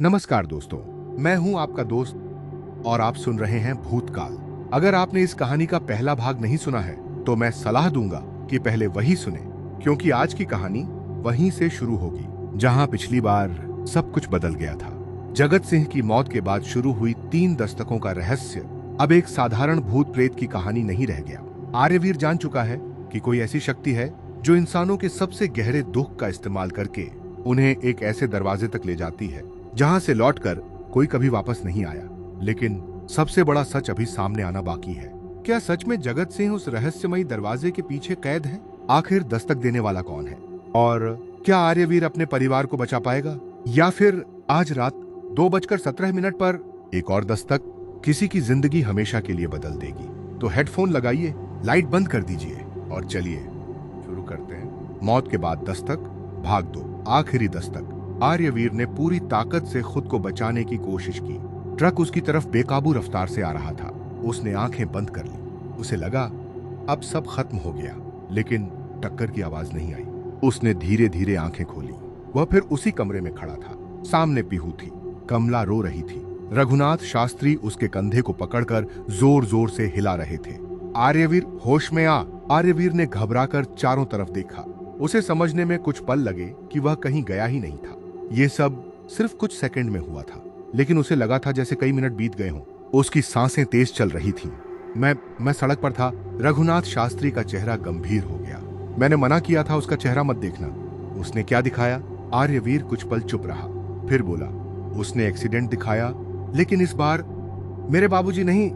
नमस्कार दोस्तों, मैं हूं आपका दोस्त और आप सुन रहे हैं भूतकाल। अगर आपने इस कहानी का पहला भाग नहीं सुना है तो मैं सलाह दूंगा कि पहले वही सुने, क्योंकि आज की कहानी वहीं से शुरू होगी जहां पिछली बार सब कुछ बदल गया था। जगत सिंह की मौत के बाद शुरू हुई 3 दस्तकों का रहस्य अब एक साधारण भूत प्रेत की कहानी नहीं रह गया। आर्यवीर जान चुका है कि कोई ऐसी शक्ति है जो इंसानों के सबसे गहरे दुख का इस्तेमाल करके उन्हें एक ऐसे दरवाजे तक ले जाती है जहां से लौटकर कोई कभी वापस नहीं आया। लेकिन सबसे बड़ा सच अभी सामने आना बाकी है। क्या सच में जगत सिंह उस रहस्यमयी दरवाजे के पीछे कैद है? आखिर दस्तक देने वाला कौन है? और क्या आर्यवीर अपने परिवार को बचा पाएगा? या फिर आज रात 2:17 पर एक और दस्तक किसी की जिंदगी हमेशा के लिए बदल देगी? तो हेडफोन लगाइए, लाइट बंद कर दीजिए और चलिए शुरू करते हैं। मौत के बाद दस्तक भाग 2, आखिरी दस्तक। आर्यवीर ने पूरी ताकत से खुद को बचाने की कोशिश की। ट्रक उसकी तरफ बेकाबू रफ्तार से आ रहा था। उसने आंखें बंद कर ली। उसे लगा अब सब खत्म हो गया, लेकिन टक्कर की आवाज नहीं आई। उसने धीरे धीरे आंखें खोली। वह फिर उसी कमरे में खड़ा था। सामने पीहू थी। कमला रो रही थी। रघुनाथ शास्त्री उसके कंधे को पकड़कर जोर जोर से हिला रहे थे। आर्यवीर, होश में आ। आर्यवीर ने घबराकर चारों तरफ देखा। उसे समझने में कुछ पल लगे कि वह कहीं गया ही नहीं था। ये सब सिर्फ कुछ सेकंड में हुआ था, लेकिन उसे लगा था जैसे कई मिनट बीत गए हों। उसकी सांसें तेज चल रही थीं। मैं सड़क पर था। रघुनाथ शास्त्री का चेहरा गंभीर हो गया। मैंने मना किया था उसका चेहरा मत देखना। उसने क्या दिखाया? आर्यवीर कुछ पल चुप रहा, फिर बोला, उसने एक्सीडेंट दिखाया, लेकिन इस बार मेरे बाबूजी नहीं,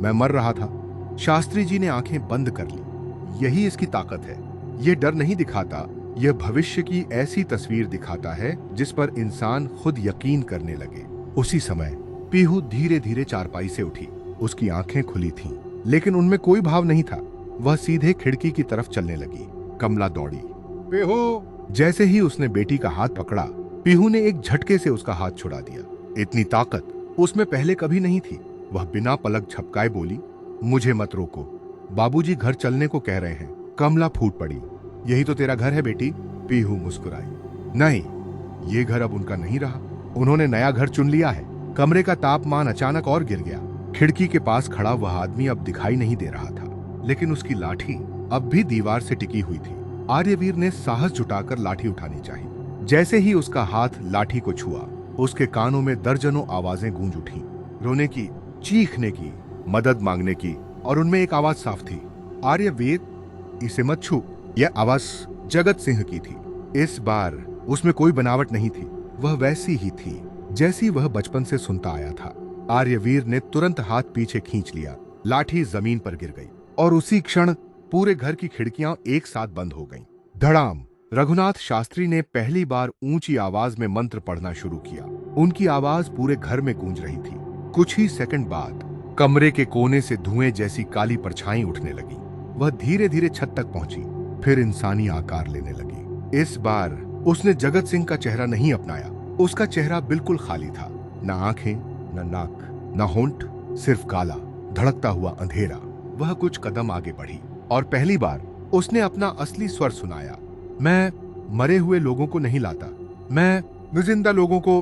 मैं मर रहा था। शास्त्री जी ने आंखें बंद कर ली। यही इसकी ताकत है। यह डर नहीं दिखाता, यह भविष्य की ऐसी तस्वीर दिखाता है जिस पर इंसान खुद यकीन करने लगे। उसी समय पीहू धीरे धीरे चारपाई से उठी। उसकी आंखें खुली थीं, लेकिन उनमें कोई भाव नहीं था। वह सीधे खिड़की की तरफ चलने लगी। कमला दौड़ी। पीहू! जैसे ही उसने बेटी का हाथ पकड़ा, पीहू ने एक झटके से उसका हाथ छुड़ा दिया। इतनी ताकत उसमें पहले कभी नहीं थी। वह बिना पलक झपकाए बोली, मुझे मत रोको, बाबूजी घर चलने को कह रहे हैं। कमला फूट पड़ी। यही तो तेरा घर है बेटी। पीहू मुस्कुराई। नहीं, ये घर अब उनका नहीं रहा। उन्होंने नया घर चुन लिया है। कमरे का तापमान अचानक और गिर गया। खिड़की के पास खड़ा वह आदमी अब दिखाई नहीं दे रहा था, लेकिन उसकी लाठी अब भी दीवार से टिकी हुई थी। आर्यवीर ने साहस जुटाकर लाठी उठानी चाहिए। जैसे ही उसका हाथ लाठी को छुआ, उसके कानों में दर्जनों आवाजें गूंज उठी। रोने की, चीखने की, मदद मांगने की, और उनमें एक आवाज साफ थी, आर्यवीर, इसे मत छू। यह आवाज जगत सिंह की थी। इस बार उसमें कोई बनावट नहीं थी। वह वैसी ही थी जैसी वह बचपन से सुनता आया था। आर्यवीर ने तुरंत हाथ पीछे खींच लिया। लाठी जमीन पर गिर गई और उसी क्षण पूरे घर की खिड़कियां एक साथ बंद हो गईं। धड़ाम! रघुनाथ शास्त्री ने पहली बार ऊंची आवाज में मंत्र पढ़ना शुरू किया। उनकी आवाज पूरे घर में गूंज रही थी। कुछ ही सेकंड बाद कमरे के कोने से धुएं जैसी काली परछाई उठने लगी। वह धीरे धीरे छत तक पहुंची, फिर इंसानी आकार लेने लगी। इस बार उसने जगत सिंह का चेहरा नहीं अपनाया। उसका चेहरा बिल्कुल खाली था। न आंखें, न नाक, न होंठ, सिर्फ काला, धड़कता हुआ अंधेरा। वह कुछ कदम आगे बढ़ी और पहली बार उसने अपना असली स्वर सुनाया। मैं मरे हुए लोगों को नहीं लाता, मैं जिंदा लोगों को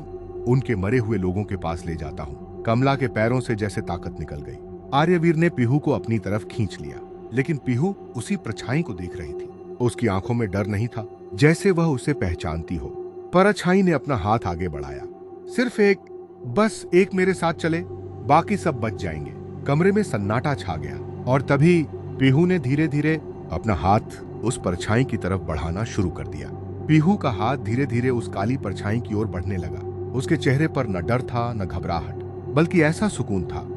उनके मरे हुए लोगों के पास ले जाता हूं। कमला के पैरों से जैसे ताकत निकल गई। आर्यवीर ने पीहू को अपनी तरफ खींच लिया, लेकिन पीहू उसी परछाई को देख रही थी। उसकी आंखों में डर नहीं था, जैसे वह उसे पहचानती हो। परछाई ने अपना हाथ आगे बढ़ाया। सिर्फ एक, बस एक मेरे साथ चले, बाकी सब बच जाएंगे। कमरे में सन्नाटा छा गया और तभी पीहू ने धीरे धीरे अपना हाथ उस परछाई की तरफ बढ़ाना शुरू कर दिया। पीहू का हाथ धीरे धीरे उस काली परछाई की ओर बढ़ने लगा। उसके चेहरे पर न डर था न घबराहट, बल्कि ऐसा सुकून था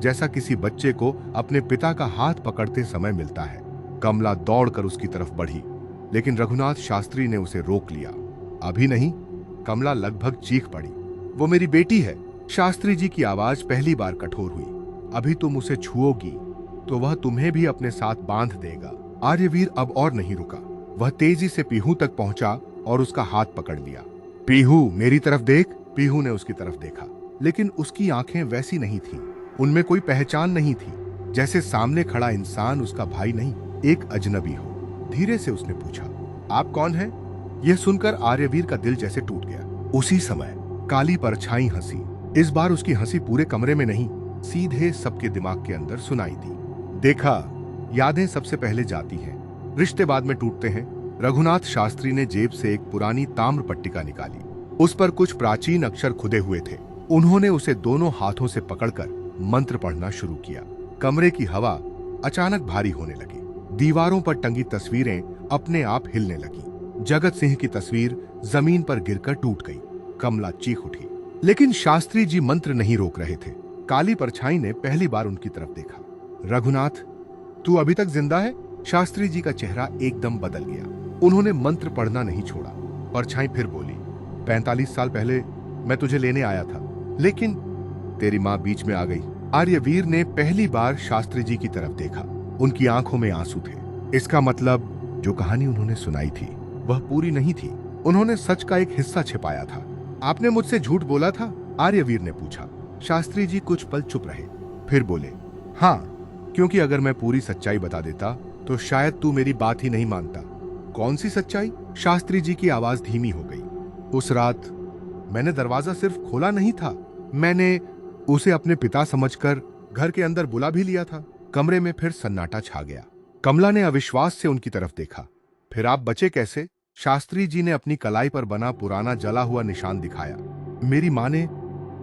जैसा किसी बच्चे को अपने पिता का हाथ पकड़ते समय मिलता है। कमला दौड़कर उसकी तरफ बढ़ी, लेकिन रघुनाथ शास्त्री ने उसे रोक लिया। अभी नहीं, कमला लगभग चीख पड़ी। वो मेरी बेटी है। शास्त्री जी की आवाज पहली बार कठोर हुई। अभी तुम उसे छुओगी तो वह तुम्हें भी अपने साथ बांध देगा। आर्यवीर अब और नहीं रुका। वह तेजी से पीहू तक पहुंचा और उसका हाथ पकड़ लिया। पीहू, मेरी तरफ देख। पीहू ने उसकी तरफ देखा, लेकिन उसकी आंखें वैसी नहीं थीं। उनमें कोई पहचान नहीं थी, जैसे सामने खड़ा इंसान उसका भाई नहीं, एक अजनबी हो। धीरे से उसने पूछा, आप कौन हैं? यह सुनकर आर्यवीर का दिल जैसे टूट गया। उसी समय काली परछाई हंसी। इस बार उसकी हंसी पूरे कमरे में नहीं, सीधे सबके दिमाग के अंदर सुनाई दी। देखा, यादें सबसे पहले जाती हैं, रिश्ते बाद में टूटते हैं। रघुनाथ शास्त्री ने जेब से एक पुरानी ताम्र पट्टिका निकाली। उस पर कुछ प्राचीन अक्षर खुदे हुए थे। उन्होंने उसे दोनों हाथों से पकड़कर मंत्र पढ़ना शुरू किया। कमरे की हवा अचानक भारी होने लगी। दीवारों पर टंगी तस्वीरें अपने आप हिलने लगी। जगत सिंह की तस्वीर जमीन पर गिरकर टूट गई। कमला चीख उठी, लेकिन शास्त्री जी मंत्र नहीं रोक रहे थे। काली परछाई ने पहली बार उनकी तरफ देखा। रघुनाथ, तू अभी तक जिंदा है? शास्त्री जी का चेहरा एकदम बदल गया। उन्होंने मंत्र पढ़ना नहीं छोड़ा। परछाई फिर बोली, 45 साल पहले मैं तुझे लेने आया था, लेकिन तेरी मां बीच में आ गई। आर्यवीर ने पहली बार शास्त्री जी की तरफ देखा। उनकी आंखों में आंसू थे। इसका मतलब जो कहानी उन्होंने सुनाई थी वह पूरी नहीं थी। उन्होंने सच का एक हिस्सा छिपाया था। आपने मुझसे झूठ बोला था? आर्यवीर ने पूछा। शास्त्री जी कुछ पल चुप रहे, फिर बोले, हाँ, क्योंकि अगर मैं पूरी सच्चाई बता देता तो शायद तू मेरी बात ही नहीं मानता। कौन सी सच्चाई? शास्त्री जी की आवाज धीमी हो गई। उस रात मैंने दरवाजा सिर्फ खोला नहीं था, मैंने उसे अपने पिता समझकर घर के अंदर बुला भी लिया था। कमरे में फिर सन्नाटा छा गया। कमला ने अविश्वास से उनकी तरफ देखा। फिर आप बचे कैसे? शास्त्री जी ने अपनी कलाई पर बना पुराना जला हुआ निशान दिखाया। मेरी मां ने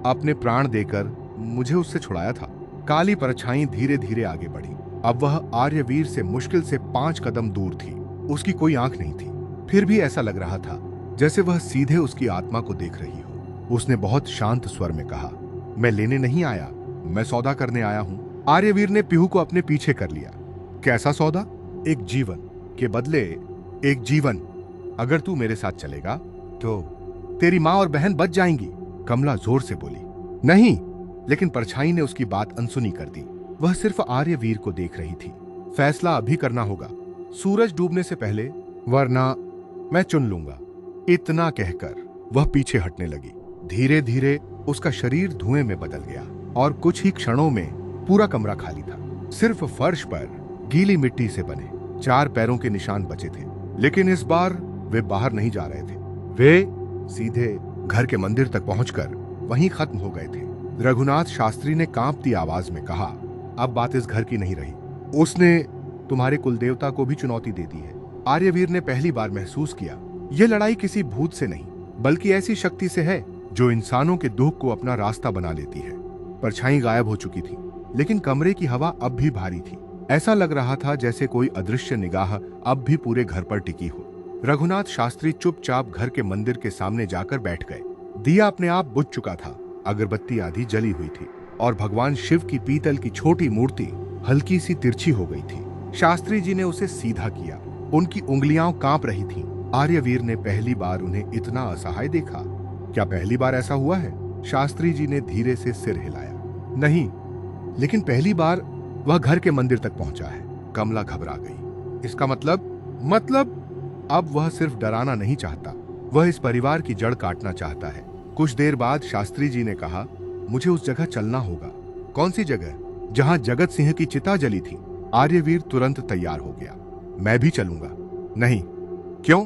अपने प्राण देकर मुझे उससे छुड़ाया था। काली परछाई धीरे धीरे आगे बढ़ी। अब वह आर्यवीर से मुश्किल से 5 कदम दूर थी। उसकी कोई आंख नहीं थी, फिर भी ऐसा लग रहा था जैसे वह सीधे उसकी आत्मा को देख रही हो। उसने बहुत शांत स्वर में कहा, मैं लेने नहीं आया, मैं सौदा करने आया हूं। आर्यवीर ने पीहू को अपने पीछे कर लिया। कैसा सौदा? एक जीवन के बदले एक जीवन। अगर तू मेरे साथ चलेगा तो तेरी मां और बहन बच जाएंगी। कमला जोर से बोली, नहीं, लेकिन परछाई ने उसकी बात अनसुनी कर दी। वह सिर्फ आर्यवीर को देख रही थी। फैसला अभी करना होगा, सूरज डूबने से पहले, वरना मैं चुन लूंगा। इतना कहकर वह पीछे हटने लगी। धीरे धीरे उसका शरीर धुएं में बदल गया और कुछ ही क्षणों में पूरा कमरा खाली था। सिर्फ फर्श पर गीली मिट्टी से बने 4 पैरों के निशान बचे थे। लेकिन इस बार वे बाहर नहीं जा रहे थे। वे सीधे घर के मंदिर तक पहुंचकर वहीं खत्म हो गए थे। रघुनाथ शास्त्री ने कांपती आवाज में कहा, अब बात इस घर की नहीं रही। उसने तुम्हारे कुलदेवता को भी चुनौती दे दी है। आर्यवीर ने पहली बार महसूस किया, यह लड़ाई किसी भूत से नहीं, बल्कि ऐसी शक्ति से है जो इंसानों के दुख को अपना रास्ता बना लेती है। परछाई गायब हो चुकी थी, लेकिन कमरे की हवा अब भी भारी थी। ऐसा लग रहा था जैसे कोई अदृश्य निगाह अब भी पूरे घर पर टिकी हो। रघुनाथ शास्त्री चुपचाप घर के मंदिर के सामने जाकर बैठ गए। दिया अपने आप बुझ चुका था, अगरबत्ती आधी जली हुई थी और भगवान शिव की पीतल की छोटी मूर्ति हल्की सी तिरछी हो गई थी। शास्त्री जी ने उसे सीधा किया। उनकी उंगलियां कांप रही थीं। आर्यवीर ने पहली बार उन्हें इतना असहाय देखा। क्या पहली बार ऐसा हुआ है? शास्त्री जी ने धीरे से सिर हिलाया। नहीं, लेकिन पहली बार वह घर के मंदिर तक पहुंचा है। कमला घबरा गई। इसका मतलब अब वह सिर्फ डराना नहीं चाहता, वह इस परिवार की जड़ काटना चाहता है। कुछ देर बाद शास्त्री जी ने कहा, मुझे उस जगह चलना होगा। कौन सी जगह? जहां जगत सिंह की चिता जली थी। आर्यवीर तुरंत तैयार हो गया। मैं भी चलूंगा। नहीं। क्यों?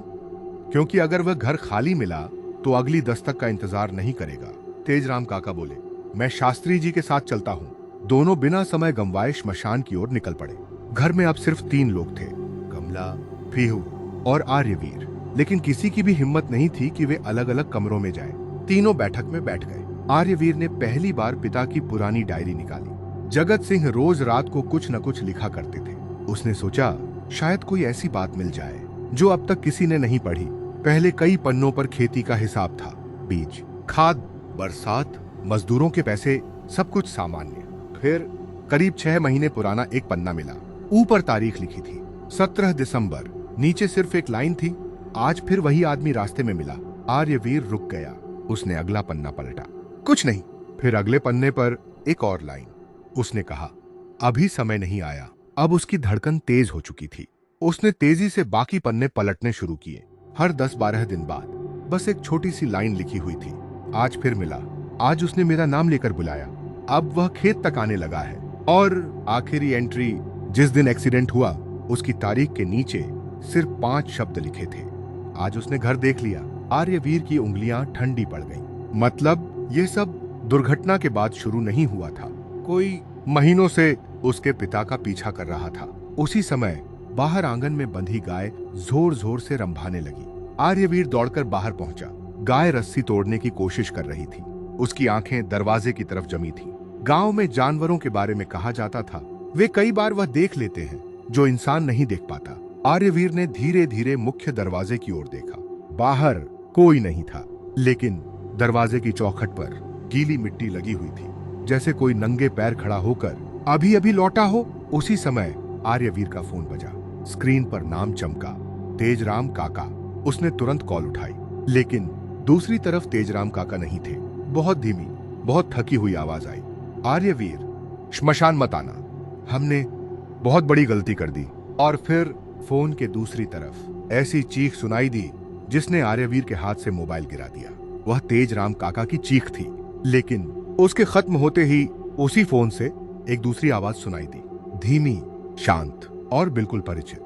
क्योंकि अगर वह घर खाली मिला तो अगली दस्तक का इंतजार नहीं करेगा। तेजराम काका बोले, मैं शास्त्री जी के साथ चलता हूं। दोनों बिना समय गंवाए श्मशान की ओर निकल पड़े। घर में अब सिर्फ 3 लोग थे, कमला, पीहू और आर्यवीर। लेकिन किसी की भी हिम्मत नहीं थी कि वे अलग अलग कमरों में जाएं। तीनों बैठक में बैठ गए। आर्यवीर ने पहली बार पिता की पुरानी डायरी निकाली। जगत सिंह रोज रात को कुछ न कुछ लिखा करते थे। उसने सोचा, शायद कोई ऐसी बात मिल जाए जो अब तक किसी ने नहीं पढ़ी। पहले कई पन्नों पर खेती का हिसाब था, बीज, खाद, बरसात, मजदूरों के पैसे, सब कुछ सामान्य। फिर करीब 6 महीने पुराना एक पन्ना मिला। ऊपर तारीख लिखी थी 17 दिसंबर। नीचे सिर्फ एक लाइन थी, आज फिर वही आदमी रास्ते में मिला। आर्यवीर रुक गया। उसने अगला पन्ना पलटा, कुछ नहीं। फिर अगले पन्ने पर एक और लाइन। उसने कहा, अभी समय नहीं आया। अब उसकी धड़कन तेज हो चुकी थी। उसने तेजी से बाकी पन्ने पलटने शुरू किए। हर 10-12 दिन बाद बस एक छोटी सी लाइन लिखी हुई थी, आज फिर मिला। आज उसने मेरा नाम लेकर बुलाया। अब वह खेत तक आने लगा है। और आखिरी एंट्री, जिस दिन एक्सीडेंट हुआ उसकी तारीख के नीचे सिर्फ 5 शब्द लिखे थे, आज उसने घर देख लिया। आर्यवीर की उंगलियां ठंडी पड़ गईं। मतलब ये सब दुर्घटना के बाद शुरू नहीं हुआ था। कोई महीनों से उसके पिता का पीछा कर रहा था। उसी समय बाहर आंगन में बंधी गाय जोर जोर से रंभाने लगी। आर्यवीर दौड़कर बाहर पहुंचा। गाय रस्सी तोड़ने की कोशिश कर रही थी। उसकी आंखें दरवाजे की तरफ जमी थीं। गांव में जानवरों के बारे में कहा जाता था, वे कई बार वह देख लेते हैं जो इंसान नहीं देख पाता। आर्यवीर ने धीरे धीरे मुख्य दरवाजे की ओर देखा। बाहर कोई नहीं था, लेकिन दरवाजे की चौखट पर गीली मिट्टी लगी हुई थी, जैसे कोई नंगे पैर खड़ा होकर अभी अभी लौटा हो। उसी समय आर्यवीर का फोन बजा। स्क्रीन पर नाम चमका, तेजराम काका। उसने तुरंत कॉल उठाई, लेकिन दूसरी तरफ तेजराम काका नहीं थे। बहुत धीमी, बहुत थकी हुई आवाज आई, आर्यवीर, श्मशान मत आना, हमने बहुत बड़ी गलती कर दी। और फिर फोन के दूसरी तरफ ऐसी चीख सुनाई दी जिसने आर्यवीर के हाथ से मोबाइल गिरा दिया। वह तेजराम काका की चीख थी, लेकिन उसके खत्म होते ही उसी फोन से एक दूसरी आवाज सुनाई दी, धीमी, शांत और बिल्कुल परिचित।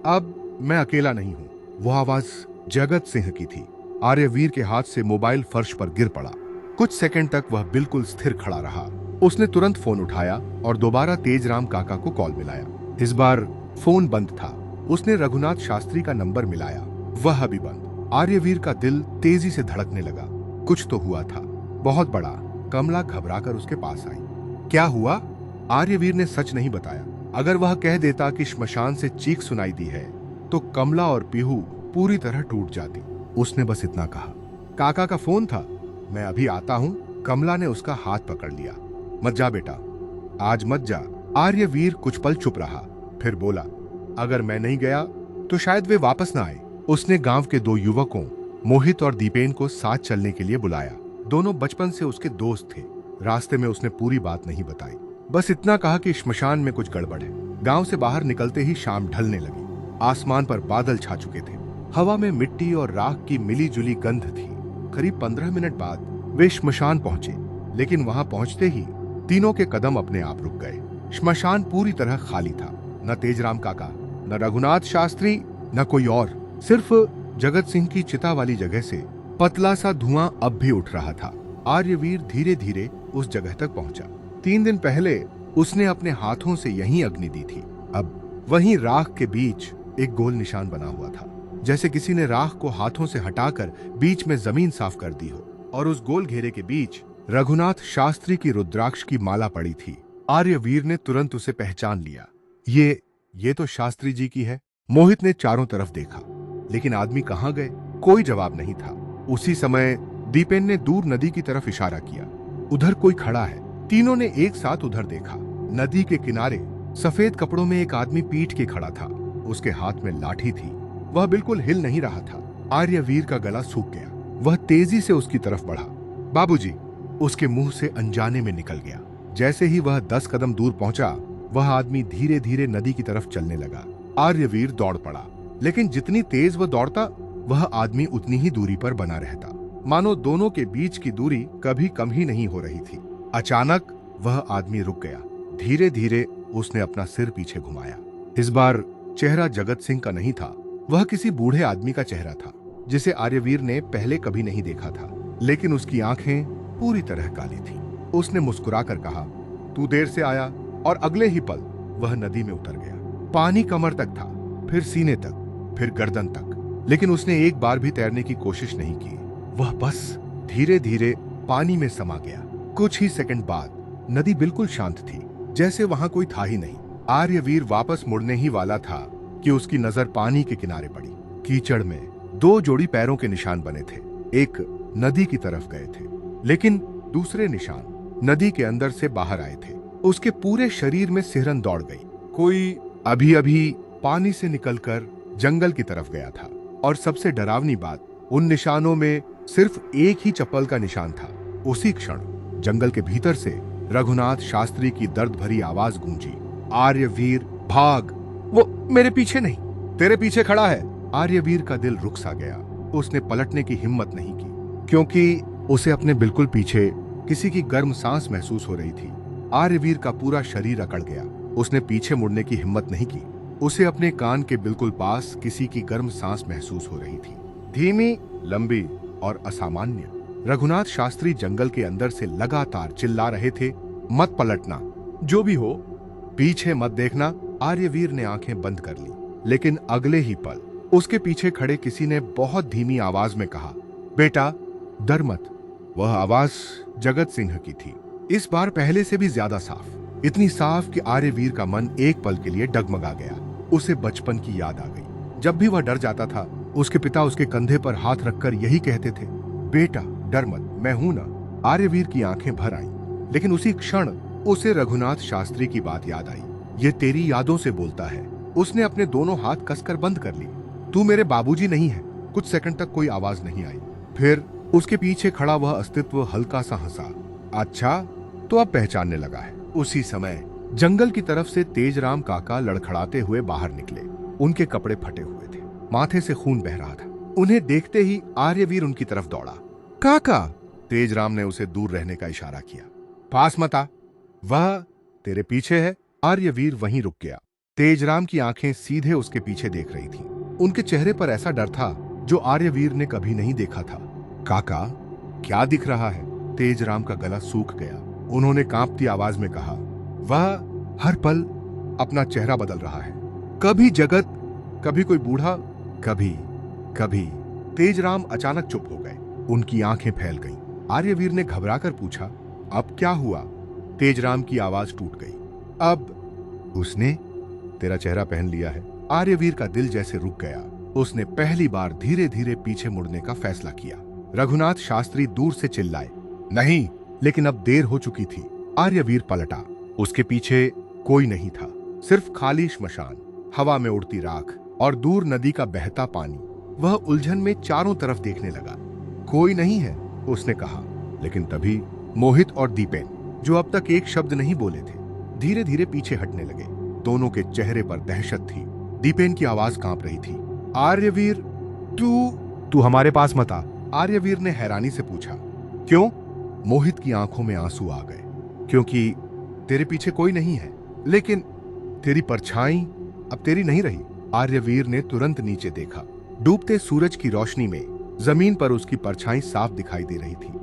अब मैं अकेला नहीं हूं। वह आवाज जगत सिंह की थी। आर्यवीर के हाथ से मोबाइल फर्श पर गिर पड़ा। कुछ सेकंड तक वह बिल्कुल स्थिर खड़ा रहा। उसने तुरंत फोन उठाया और दोबारा तेजराम काका को कॉल मिलाया। इस बार फोन बंद था। उसने रघुनाथ शास्त्री का नंबर मिलाया, वह भी बंद। आर्यवीर का दिल तेजी से धड़कने लगा। कुछ तो हुआ था, बहुत बड़ा। कमला घबराकर उसके पास आई। क्या हुआ? आर्यवीर ने सच नहीं बताया। अगर वह कह देता कि श्मशान से चीख सुनाई दी है, तो कमला और पीहू पूरी तरह टूट जाती। उसने बस इतना कहा, काका का फोन था, मैं अभी आता हूं। कमला ने उसका हाथ पकड़ लिया। मत जा बेटा, आज मत जा। आर्यवीर कुछ पल चुप रहा, फिर बोला, अगर मैं नहीं गया तो शायद वे वापस ना आए। उसने गांव के दो युवकों, मोहित और दीपेन को साथ चलने के लिए बुलाया। दोनों बचपन से उसके दोस्त थे। रास्ते में उसने पूरी बात नहीं बताई, बस इतना कहा कि श्मशान में कुछ गड़बड़ है। गांव से बाहर निकलते ही शाम ढलने लगी। आसमान पर बादल छा चुके थे। हवा में मिट्टी और राख की मिली जुली गंध थी। करीब 15 मिनट बाद वे श्मशान पहुंचे, लेकिन वहां पहुंचते ही तीनों के कदम अपने आप रुक गए। श्मशान पूरी तरह खाली था। न तेजराम काका, न रघुनाथ शास्त्री, न कोई और। सिर्फ जगत सिंह की चिता वाली जगह से पतला सा धुआं अब भी उठ रहा था। आर्यवीर धीरे धीरे उस जगह तक पहुंचा। 3 दिन पहले उसने अपने हाथों से यहीं अग्नि दी थी। अब वहीं राख के बीच एक गोल निशान बना हुआ था, जैसे किसी ने राख को हाथों से हटाकर बीच में जमीन साफ कर दी हो। और उस गोल घेरे के बीच रघुनाथ शास्त्री की रुद्राक्ष की माला पड़ी थी। आर्यवीर ने तुरंत उसे पहचान लिया। ये तो शास्त्री जी की है। मोहित ने चारों तरफ देखा, लेकिन आदमी कहाँ गए? कोई जवाब नहीं था। उसी समय दीपेन ने दूर नदी की तरफ इशारा किया, उधर कोई खड़ा है। तीनों ने एक साथ उधर देखा। नदी के किनारे सफेद कपड़ों में एक आदमी पीठ के खड़ा था। उसके हाथ में लाठी थी। वह बिल्कुल हिल नहीं रहा था। आर्यवीर का गला सूख गया। वह तेजी से उसकी तरफ बढ़ा। बाबूजी, उसके मुंह से अनजाने में निकल गया। जैसे ही वह 10 कदम दूर पहुंचा, वह आदमी धीरे धीरे नदी की तरफ चलने लगा। आर्यवीर दौड़ पड़ा, लेकिन जितनी तेज वह दौड़ता, वह आदमी उतनी ही दूरी पर बना रहता, मानो दोनों के बीच की दूरी कभी कम ही नहीं हो रही थी। अचानक वह आदमी रुक गया। धीरे धीरे उसने अपना सिर पीछे घुमाया। इस बार चेहरा जगत सिंह का नहीं था, वह किसी बूढ़े आदमी का चेहरा था, जिसे आर्यवीर ने पहले कभी नहीं देखा था। लेकिन उसकी आंखें पूरी तरह काली थीं। उसने मुस्कुराकर कहा, तू देर से आया। और अगले ही पल वह नदी में उतर गया। पानी कमर तक था, फिर सीने तक, फिर गर्दन तक। लेकिन उसने एक बार भी तैरने की कोशिश नहीं की। वह बस धीरे धीरे पानी में समा गया। कुछ ही सेकंड बाद नदी बिल्कुल शांत थी, जैसे वहां कोई था ही नहीं। आर्यवीर वापस मुड़ने ही वाला था कि उसकी नजर पानी के किनारे पड़ी। कीचड़ में 2 जोड़ी पैरों के निशान बने थे। एक नदी की तरफ गए थे, लेकिन दूसरे निशान नदी के अंदर से बाहर आए थे। उसके पूरे शरीर में सिहरन दौड़ गई। कोई अभी अभी पानी से निकलकर जंगल की तरफ गया था। और सबसे डरावनी बात, उन निशानों में सिर्फ एक ही चप्पल का निशान था। उसी क्षण जंगल के भीतर से रघुनाथ शास्त्री की दर्द भरी आवाज गूंजी, आर्यवीर भाग! वो मेरे पीछे नहीं, तेरे पीछे खड़ा है। आर्यवीर का दिल रुक सा गया। उसने पलटने की हिम्मत नहीं की, क्योंकि उसे अपने बिल्कुल पीछे किसी की गर्म सांस महसूस हो रही थी। आर्यवीर का पूरा शरीर अकड़ गया। उसने पीछे मुड़ने की हिम्मत नहीं की। उसे अपने कान के बिल्कुल पास किसी की गर्म सांस महसूस हो रही थी, धीमी, लंबी और असामान्य। रघुनाथ शास्त्री जंगल के अंदर से लगातार चिल्ला रहे थे, मत पलटना, जो भी हो पीछे मत देखना। आर्यवीर ने आंखें बंद कर ली, लेकिन अगले ही पल उसके पीछे खड़े किसी ने बहुत धीमी आवाज में कहा, बेटा डर मत। वह आवाज जगत सिंह की थी, इस बार पहले से भी ज्यादा साफ, इतनी साफ कि आर्यवीर का मन एक पल के लिए डगमगा गया। उसे बचपन की याद आ गई। जब भी वह डर जाता था, उसके पिता उसके कंधे पर हाथ रखकर यही कहते थे, बेटा डर मत, मैं हूं ना। आर्यवीर की आंखें भर आईं, लेकिन उसी क्षण उसे रघुनाथ शास्त्री की बात याद आई। ये तेरी यादों से बोलता है। उसने अपने दोनों हाथ कसकर बंद कर ली। तू मेरे बाबूजी नहीं है। कुछ सेकंड तक कोई आवाज नहीं आई। फिर उसके पीछे खड़ा वह अस्तित्व हल्का सा हंसा। अच्छा, तो अब पहचानने लगा है। उसी समय जंगल की तरफ से तेजराम काका लड़खड़ाते हुए बाहर निकले। उनके कपड़े फटे हुए थे, माथे से खून बह रहा था। उन्हें देखते ही आर्यवीर उनकी तरफ दौड़ा। काका, तेजराम ने उसे दूर रहने का इशारा किया। पास मत आ, वह तेरे पीछे है। आर्यवीर वहीं रुक गया। तेजराम की आंखें सीधे उसके पीछे देख रही थीं। उनके चेहरे पर ऐसा डर था जो आर्यवीर ने कभी नहीं देखा था। काका, क्या दिख रहा है? तेजराम का गला सूख गया। उन्होंने कांपती आवाज में कहा, वह हर पल अपना चेहरा बदल रहा है। कभी जगत, कभी कोई बूढ़ा, कभी कभी। तेजराम अचानक चुप हो गए। उनकी आंखें फैल गईं। आर्यवीर ने घबराकर पूछा, अब क्या हुआ? तेजराम की आवाज टूट गई। अब उसने तेरा चेहरा पहन लिया है। आर्यवीर का दिल जैसे रुक गया। उसने पहली बार धीरे धीरे पीछे मुड़ने का फैसला किया। रघुनाथ शास्त्री दूर से चिल्लाए, नहीं, लेकिन अब देर हो चुकी थी। आर्यवीर पलटा। उसके पीछे कोई नहीं था, सिर्फ खाली श्मशान, हवा में उड़ती राख और दूर नदी का बहता पानी। वह उलझन में चारों तरफ देखने लगा। कोई नहीं है, उसने कहा। लेकिन तभी मोहित और दीपेन, जो अब तक एक शब्द नहीं बोले थे, धीरे धीरे पीछे हटने लगे। दोनों के चेहरे पर दहशत थी। दीपेन की आवाज कांप रही थी। आर्यवीर, तू हमारे पास मत आ। आर्यवीर ने हैरानी से पूछा, क्यों? मोहित की आंखों में आंसू आ गए। क्योंकि तेरे पीछे कोई नहीं है, लेकिन तेरी परछाई अब तेरी नहीं रही। आर्यवीर ने तुरंत नीचे देखा। डूबते सूरज की रोशनी में जमीन पर उसकी परछाई साफ दिखाई दे रही थी।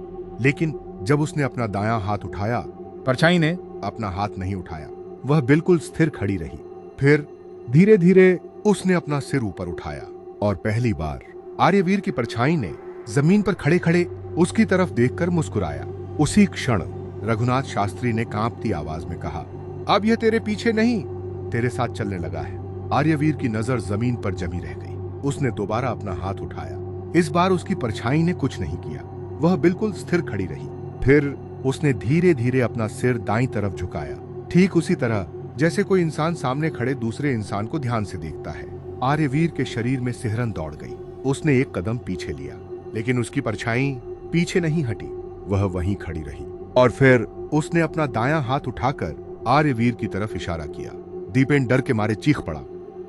लेकिन जब उसने अपना दायां हाथ उठाया, परछाई ने अपना हाथ नहीं उठाया। वह बिल्कुल स्थिर खड़ी रही। फिर धीरे धीरे उसने अपना सिर ऊपर उठाया और पहली बार आर्यवीर की परछाई ने जमीन पर खड़े खड़े उसकी तरफ देखकर मुस्कुराया। उसी क्षण रघुनाथ शास्त्री ने कांपती आवाज में कहा, अब यह तेरे पीछे नहीं, तेरे साथ चलने लगा है। आर्यवीर की नजर जमीन पर जमी रह गई। उसने दोबारा अपना हाथ उठाया। इस बार उसकी परछाई ने कुछ नहीं किया। वह बिल्कुल स्थिर खड़ी रही। फिर उसने धीरे धीरे अपना सिर दाईं तरफ झुकाया, ठीक उसी तरह जैसे कोई इंसान सामने खड़े दूसरे इंसान को ध्यान से देखता है। आर्यवीर के शरीर में सिहरन दौड़ गई। उसने एक कदम पीछे लिया, लेकिन उसकी परछाई पीछे नहीं हटी। वह वहीं खड़ी रही। और फिर उसने अपना दायां हाथ उठाकर आर्यवीर की तरफ इशारा किया। दीपेन डर के मारे चीख पड़ा,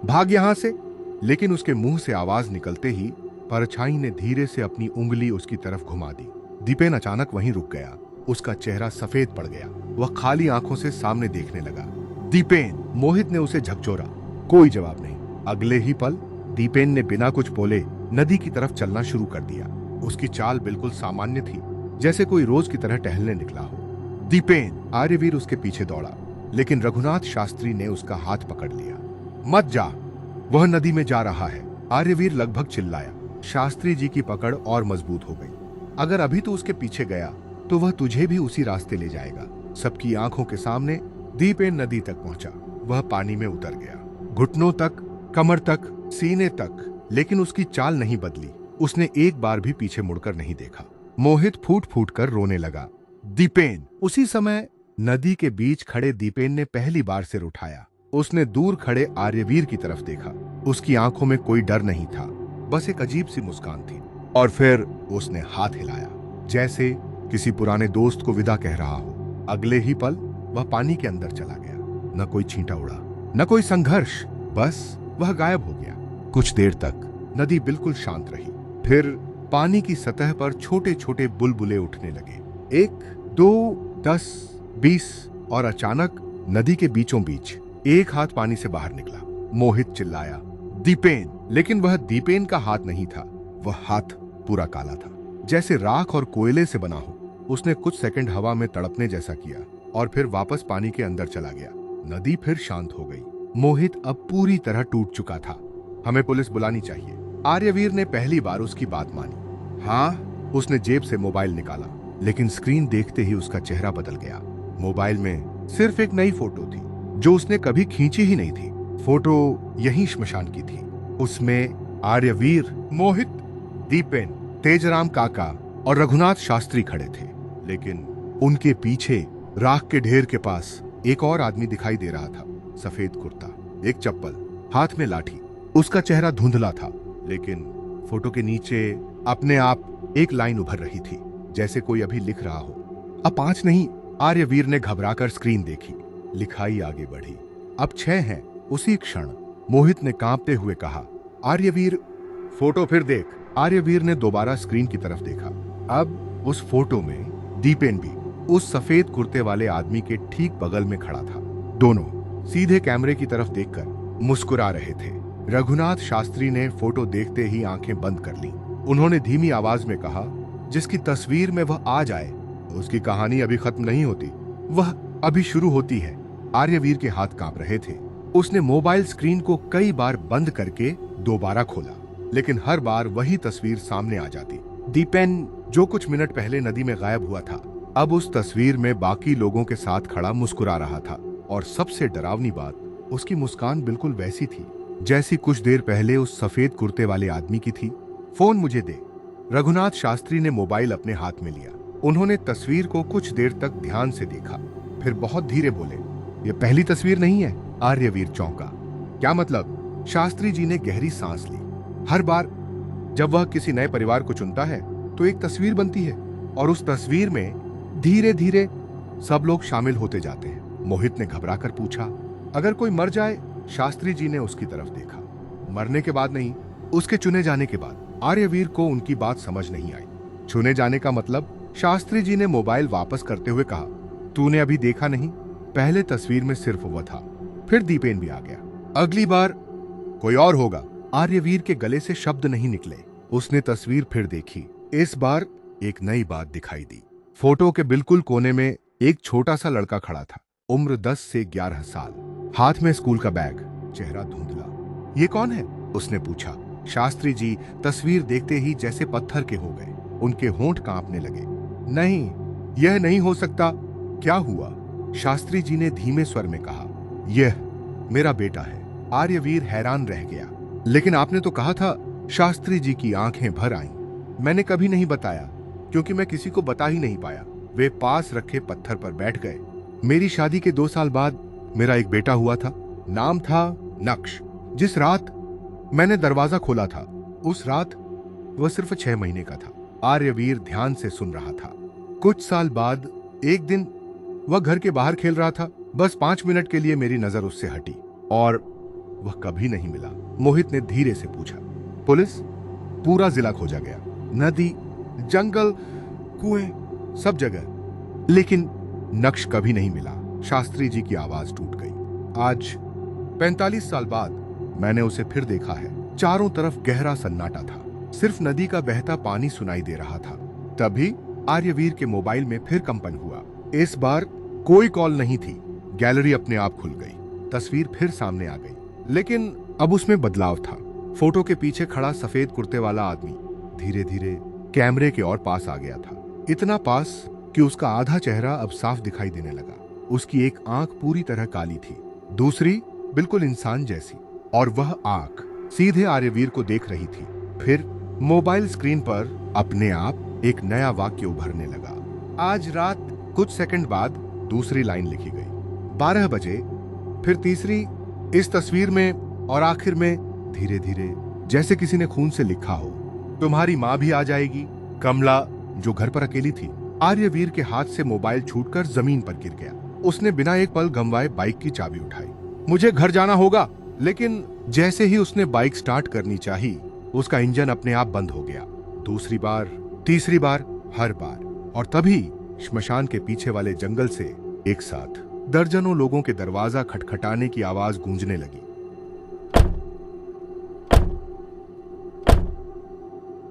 भाग यहां से। लेकिन उसके मुंह से आवाज निकलते ही परछाई ने धीरे से अपनी उंगली उसकी तरफ घुमा दी। दीपेन अचानक वहीं रुक गया। उसका चेहरा सफेद पड़ गया। वह खाली आंखों से सामने देखने लगा। दीपेन, मोहित ने उसे झकझोरा। कोई जवाब नहीं। अगले ही पल दीपेन ने बिना कुछ बोले नदी की तरफ चलना शुरू कर दिया। उसकी चाल बिल्कुल सामान्य थी, जैसे कोई रोज की तरह टहलने निकला हो। दीपेन, आर्यवीर उसके पीछे दौड़ा, लेकिन रघुनाथ शास्त्री ने उसका हाथ पकड़ लिया। मत जा, वह नदी में जा रहा है। आर्यवीर लगभग चिल्लाया। शास्त्री जी की पकड़ और मजबूत हो गई। अगर अभी तो उसके पीछे गया तो वह तुझे भी उसी रास्ते ले जाएगा। सबकी आंखों के सामने दीपेन नदी तक पहुंचा। वह पानी में उतर गया, घुटनों तक, कमर तक, सीने तक, लेकिन उसकी चाल नहीं बदली। उसने एक बार भी पीछे मुड़कर नहीं देखा। मोहित फूट फूट कर रोने लगा। दीपेन। उसी समय नदी के बीच खड़े दीपेन ने पहली बार सिर उठाया। उसने दूर खड़े आर्यवीर की तरफ देखा। उसकी आंखों में कोई डर नहीं था, बस एक अजीब सी मुस्कान थी। और फिर उसने हाथ हिलाया, जैसे किसी पुराने दोस्त को विदा कह रहा हो। अगले ही पल वह पानी के अंदर चला गया। न कोई छींटा उड़ा, न कोई संघर्ष, बस वह गायब हो गया। कुछ देर तक नदी बिल्कुल शांत रही। फिर पानी की सतह पर छोटे छोटे बुलबुले उठने लगे। 1, 2, 10, 20 और अचानक नदी के बीचों बीच एक हाथ पानी से बाहर निकला। मोहित चिल्लाया, दीपेन। लेकिन वह दीपेन का हाथ नहीं था। वह हाथ पूरा काला था। जैसे राख और कोयले से बना हो। उसने कुछ सेकंड हवा में तड़पने जैसा किया और फिर वापस पानी के अंदर चला गया। नदी फिर शांत हो गई। मोहित अब पूरी तरह टूट चुका था। हमें पुलिस बुलानी चाहिए। आर्यवीर ने पहली बार उसकी बात मानी। हाँ, उसने जेब से मोबाइल निकाला, लेकिन स्क्रीन देखते ही उसका चेहरा बदल गया। मोबाइल में सिर्फ एक नई फोटो थी जो उसने कभी खींची ही नहीं थी। फोटो यही श्मशान की थी। उसमें आर्यवीर, मोहित, दीपेन, तेजराम काका और रघुनाथ शास्त्री खड़े थे, लेकिन उनके पीछे राख के ढेर के पास एक और आदमी दिखाई दे रहा था। सफेद कुर्ता, एक चप्पल, हाथ में लाठी। उसका चेहरा धुंधला था, लेकिन फोटो के नीचे अपने आप एक लाइन उभर रही थी, जैसे कोई अभी लिख रहा हो। अब 5 नहीं, आर्यवीर ने घबराकर स्क्रीन देखी। लिखाई आगे बढ़ी। अब 6 हैं। उसी क्षण मोहित ने कांपते हुए कहा, आर्यवीर, फोटो फिर देख। आर्यवीर ने दोबारा स्क्रीन की तरफ देखा। अब उस फोटो में दीपेन भी उस सफेद कुर्ते वाले आदमी के ठीक बगल में खड़ा था। दोनों सीधे कैमरे की तरफ देखकर मुस्कुरा रहे थे। रघुनाथ शास्त्री ने फोटो देखते ही आंखें बंद कर ली। उन्होंने धीमी आवाज में कहा, जिसकी तस्वीर में वह आ जाए उसकी कहानी अभी खत्म नहीं होती, वह अभी शुरू होती है। आर्यवीर के हाथ कांप रहे थे। उसने मोबाइल स्क्रीन को कई बार बंद करके दोबारा खोला, लेकिन हर बार वही तस्वीर सामने आ जाती। दीपेन, जो कुछ मिनट पहले नदी में गायब हुआ था, अब उस तस्वीर में बाकी लोगों के साथ खड़ा मुस्कुरा रहा था। और सबसे डरावनी बात, उसकी मुस्कान बिल्कुल वैसी थी जैसी कुछ देर पहले उस सफेद कुर्ते वाले आदमी की थी। फोन मुझे दे। रघुनाथ शास्त्री ने मोबाइल अपने हाथ में लिया। उन्होंने तस्वीर को कुछ देर तक ध्यान से देखा, फिर बहुत धीरे बोले, ये पहली तस्वीर नहीं है। आर्यवीर चौंका। क्या मतलब? शास्त्री जी ने गहरी सांस ली। हर बार जब वह किसी नए परिवार को चुनता है तो एक तस्वीर बनती है, और उस तस्वीर में धीरे धीरे सब लोग शामिल होते जाते हैं। मोहित ने घबराकर पूछा, अगर कोई मर जाए? शास्त्री जी ने उसकी तरफ देखा। मरने के बाद नहीं, उसके चुने जाने के बाद। आर्यवीर को उनकी बात समझ नहीं आई। चुने जाने का मतलब? शास्त्री जी ने मोबाइल वापस करते हुए कहा, तूने अभी देखा नहीं, पहले तस्वीर में सिर्फ वह था। फिर दीपेन भी आ गया। अगली बार कोई और होगा। आर्यवीर के गले से शब्द नहीं निकले। उसने तस्वीर फिर देखी। इस बार एक नई बात दिखाई दी। फोटो के बिल्कुल कोने में एक छोटा सा लड़का खड़ा था। उम्र 10 से 11 साल, हाथ में स्कूल का बैग, चेहरा धुंधला। ये कौन है? उसने पूछा। शास्त्री जी तस्वीर देखते ही जैसे पत्थर के हो गए। उनके होंठ कांपने लगे। नहीं, यह नहीं हो सकता। क्या हुआ? शास्त्री जी ने धीमे स्वर में कहा, यह मेरा बेटा है। आर्यवीर हैरान रह गया। लेकिन आपने तो कहा था। शास्त्री जी की आंखें भर आईं। मैंने कभी नहीं बताया, क्योंकि मैं किसी को बता ही नहीं पाया। वे पास रखे पत्थर पर बैठ गए। मेरी शादी के 2 साल बाद मेरा एक बेटा हुआ था। नाम था नक्श। जिस रात मैंने दरवाजा खोला था, उस रात वह सिर्फ 6 महीने का था। आर्यवीर ध्यान से सुन रहा था। कुछ साल बाद एक दिन वह घर के बाहर खेल रहा था। बस 5 मिनट के लिए मेरी नजर उससे हटी और वह कभी नहीं मिला। मोहित ने धीरे से पूछा। पुलिस? पूरा जिला खोजा गया, नदी, जंगल, कुएं, सब जगह, लेकिन नक्श कभी नहीं मिला। शास्त्री जी की आवाज टूट गई। आज 45 साल बाद मैंने उसे फिर देखा है। चारों तरफ गहरा सन्नाटा था, सिर्फ नदी का बहता पानी सुनाई दे रहा था। तभी आर्यवीर के मोबाइल में फिर कंपन हुआ। इस बार कोई कॉल नहीं थी। गैलरी अपने आप खुल गई। तस्वीर फिर सामने आ गई, लेकिन अब उसमें बदलाव था। फोटो के पीछे खड़ा सफेद कुर्ते वाला आदमी धीरे धीरे कैमरे के और पास आ गया था। इतना पास कि उसका आधा चेहरा अब साफ दिखाई देने लगा। उसकी एक आंख पूरी तरह काली थी, दूसरी बिल्कुल इंसान जैसी, और वह आंख सीधे आर्यवीर को देख रही थी। फिर मोबाइल स्क्रीन पर अपने आप एक नया वाक्य उभरने लगा। आज रात कुछ सेकंड बाद दूसरी लाइन लिखी गई। 12 बजे, फिर तीसरी, इस तस्वीर में, और आखिर में धीरे धीरे जैसे किसी ने खून से लिखा हो, तुम्हारी मां भी आ जाएगी। कमला, जो घर पर अकेली थी। आर्यवीर के हाथ से मोबाइल छूटकर जमीन पर गिर गया। उसने बिना एक पल गंवाए बाइक की चाबी उठाई। मुझे घर जाना होगा। लेकिन जैसे ही उसने बाइक स्टार्ट करनी चाही, उसका इंजन अपने आप बंद हो गया। दूसरी बार, तीसरी बार, हर बार। और तभी श्मशान के पीछे वाले जंगल से एक साथ दर्जनों लोगों के दरवाजा खटखटाने की आवाज गूंजने लगी।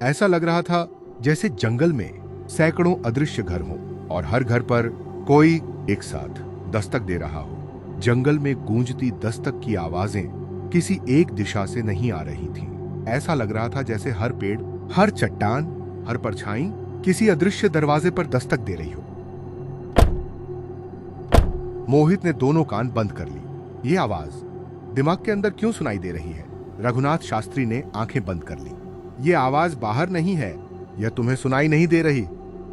ऐसा लग रहा था जैसे जंगल में सैकड़ों अदृश्य घर हों और हर घर पर कोई एक साथ दस्तक दे रहा हो। जंगल में गूंजती दस्तक की आवाजें किसी एक दिशा से नहीं आ रही थीं। ऐसा लग रहा था जैसे हर पेड़, हर चट्टान, हर परछाई किसी अदृश्य दरवाजे पर दस्तक दे रही हो। मोहित ने दोनों कान बंद कर ली। ये आवाज दिमाग के अंदर क्यों सुनाई दे रही है? रघुनाथ शास्त्री ने आंखें बंद कर ली। ये आवाज बाहर नहीं है, यह तुम्हें सुनाई नहीं दे रही,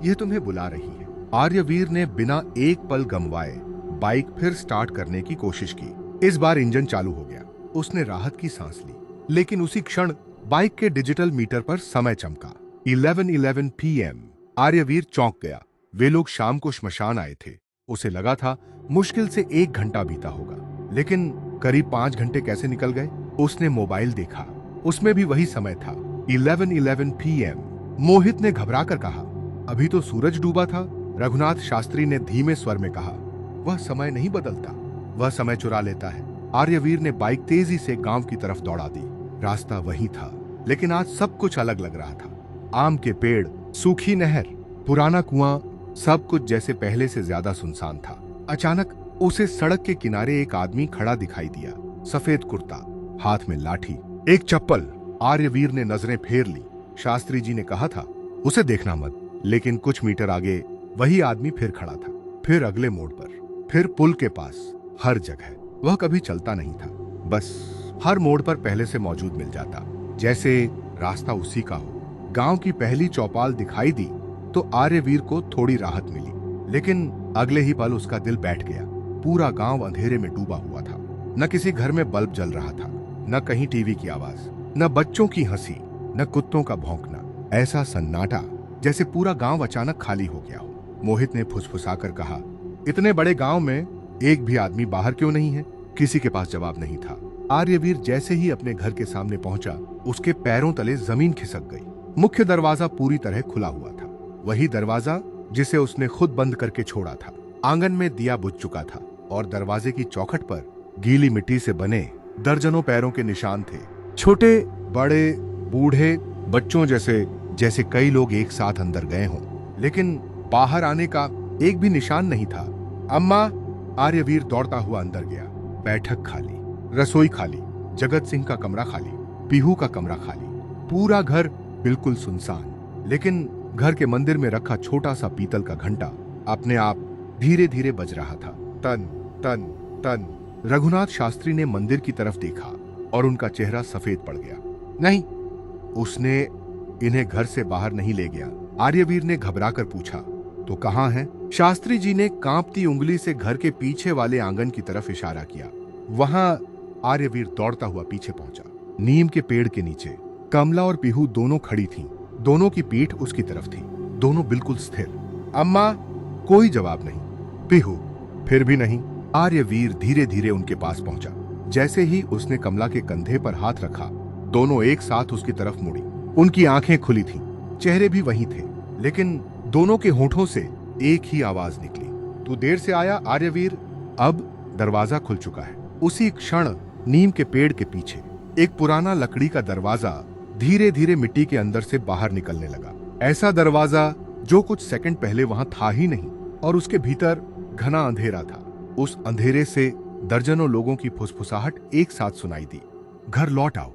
यह तुम्हें बुला रही है। आर्यवीर ने बिना एक पल गंवाए बाइक फिर स्टार्ट करने की कोशिश की। इस बार इंजन चालू हो गया। उसने राहत की सांस ली, लेकिन उसी क्षण बाइक के डिजिटल मीटर पर समय चमका। 11:11 PM। आर्यवीर चौंक गया। वे लोग शाम को श्मशान आए थे। उसे लगा था मुश्किल से 1 घंटा बीता होगा, लेकिन करीब 5 घंटे कैसे निकल गए? उसने मोबाइल देखा, उसमें भी वही समय था, 11:11 PM। मोहित ने घबराकर कहा, अभी तो सूरज डूबा था। रघुनाथ शास्त्री ने धीमे स्वर में कहा, वह समय नहीं बदलता, वह समय चुरा लेता है। आर्यवीर ने बाइक तेजी से गांव की तरफ दौड़ा दी। रास्ता वही था, लेकिन आज सब कुछ अलग लग रहा था। आम के पेड़, सूखी नहर, पुराना कुआं, सब कुछ जैसे पहले से ज्यादा सुनसान था। अचानक उसे सड़क के किनारे एक आदमी खड़ा दिखाई दिया। सफेद कुर्ता, हाथ में लाठी, एक चप्पल। आर्यवीर ने नजरें फेर ली। शास्त्री जी ने कहा था उसे देखना मत, लेकिन कुछ मीटर आगे वही आदमी फिर खड़ा था। फिर अगले मोड़ पर, फिर पुल के पास, हर जगह। वह कभी चलता नहीं था, बस हर मोड़ पर पहले से मौजूद मिल जाता, जैसे रास्ता उसी का हो। गांव की पहली चौपाल दिखाई दी तो आर्यवीर को थोड़ी राहत मिली, लेकिन अगले ही पल उसका दिल बैठ गया। पूरा गांव अंधेरे में डूबा हुआ था। न किसी घर में बल्ब जल रहा था, न कहीं टीवी की आवाज, न बच्चों की हंसी, न कुत्तों का भौंकना। ऐसा सन्नाटा जैसे पूरा गांव अचानक खाली हो गया हो। मोहित ने फुसफुसाकर कहा, इतने बड़े गांव में एक भी आदमी बाहर क्यों नहीं है? किसी के पास जवाब नहीं था। आर्यवीर जैसे ही अपने घर के सामने पहुंचा, उसके पैरों तले जमीन खिसक गई। मुख्य दरवाजा पूरी तरह खुला हुआ था, वही दरवाजा जिसे उसने खुद बंद करके छोड़ा था। आंगन में दिया बुझ चुका था और दरवाजे की चौखट पर गीली मिट्टी से बने दर्जनों पैरों के निशान थे। छोटे, बड़े, बूढ़े, बच्चों जैसे जैसे कई लोग एक साथ अंदर गए हों, लेकिन बाहर आने का एक भी निशान नहीं था। अम्मा! आर्यवीर दौड़ता हुआ अंदर गया। बैठक खाली, रसोई खाली, जगत सिंह का कमरा खाली, पीहू का कमरा खाली, पूरा घर बिल्कुल सुनसान। लेकिन घर के मंदिर में रखा छोटा सा पीतल का घंटा अपने आप धीरे धीरे बज रहा था। तन तन तन। रघुनाथ शास्त्री ने मंदिर की तरफ देखा और उनका चेहरा सफेद पड़ गया। नहीं, उसने इन्हें घर से बाहर नहीं ले गया। आर्यवीर ने घबराकर पूछा, तो कहां है? शास्त्री जी ने कांपती उंगली से घर के पीछे वाले आंगन की तरफ इशारा किया। वहां आर्यवीर दौड़ता हुआ पीछे पहुंचा। नीम के पेड़ के नीचे कमला और पीहू दोनों खड़ी थीं। दोनों की पीठ उसकी तरफ थी, दोनों बिल्कुल स्थिर। अम्मा! कोई जवाब नहीं। पीहू! फिर भी नहीं। आर्यवीर धीरे धीरे उनके पास पहुंचा। जैसे ही उसने कमला के कंधे पर हाथ रखा, दोनों एक साथ उसकी तरफ मुड़ी। उनकी आंखें खुली थीं, चेहरे भी वही थे, लेकिन दोनों के होठों से एक ही आवाज निकली, तू देर से आया आर्यवीर। अब दरवाजा खुल चुका है। उसी क्षण नीम के पेड़ के पीछे एक पुराना लकड़ी का दरवाजा धीरे धीरे मिट्टी के अंदर से बाहर निकलने लगा। ऐसा दरवाजा जो कुछ सेकंड पहले वहां था ही नहीं, और उसके भीतर घना अंधेरा था। उस अंधेरे से दर्जनों लोगों की फुसफुसाहट एक साथ सुनाई दी। घर लौट आओ,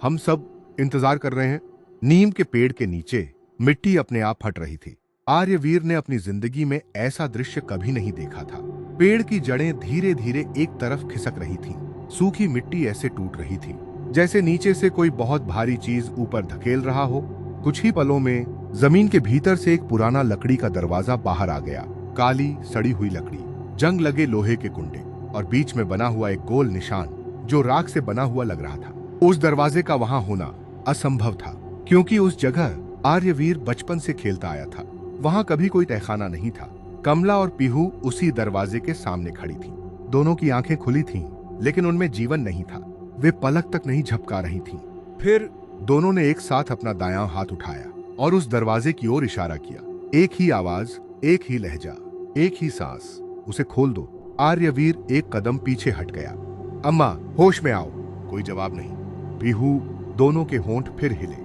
हम सब इंतजार कर रहे हैं। नीम के पेड़ के नीचे मिट्टी अपने आप हट रही थी। आर्यवीर ने अपनी जिंदगी में ऐसा दृश्य कभी नहीं देखा था। पेड़ की जड़ें धीरे धीरे एक तरफ खिसक रही थीं। सूखी मिट्टी ऐसे टूट रही थी जैसे नीचे से कोई बहुत भारी चीज ऊपर धकेल रहा हो। कुछ ही पलों में जमीन के भीतर से एक पुराना लकड़ी का दरवाजा बाहर आ गया। काली सड़ी हुई लकड़ी, जंग लगे लोहे के कुंडे और बीच में बना हुआ एक गोल निशान जो राख से बना हुआ लग रहा था। उस दरवाजे का वहां होना असंभव था, क्योंकि उस जगह आर्यवीर बचपन से खेलता आया था। वहां कभी कोई तहखाना नहीं था। कमला और पीहू उसी दरवाजे के सामने खड़ी थीं। दोनों की आंखें खुली थीं, लेकिन उनमें जीवन नहीं था। वे पलक तक नहीं झपका रही थीं। फिर दोनों ने एक साथ अपना दायां हाथ उठाया और उस दरवाजे की ओर इशारा किया। एक ही आवाज, एक ही लहजा, एक ही सांस, उसे खोल दो। आर्यवीर एक कदम पीछे हट गया। अम्मा, होश में आओ। कोई जवाब नहीं। पीहू! दोनों के होंठ फिर हिले।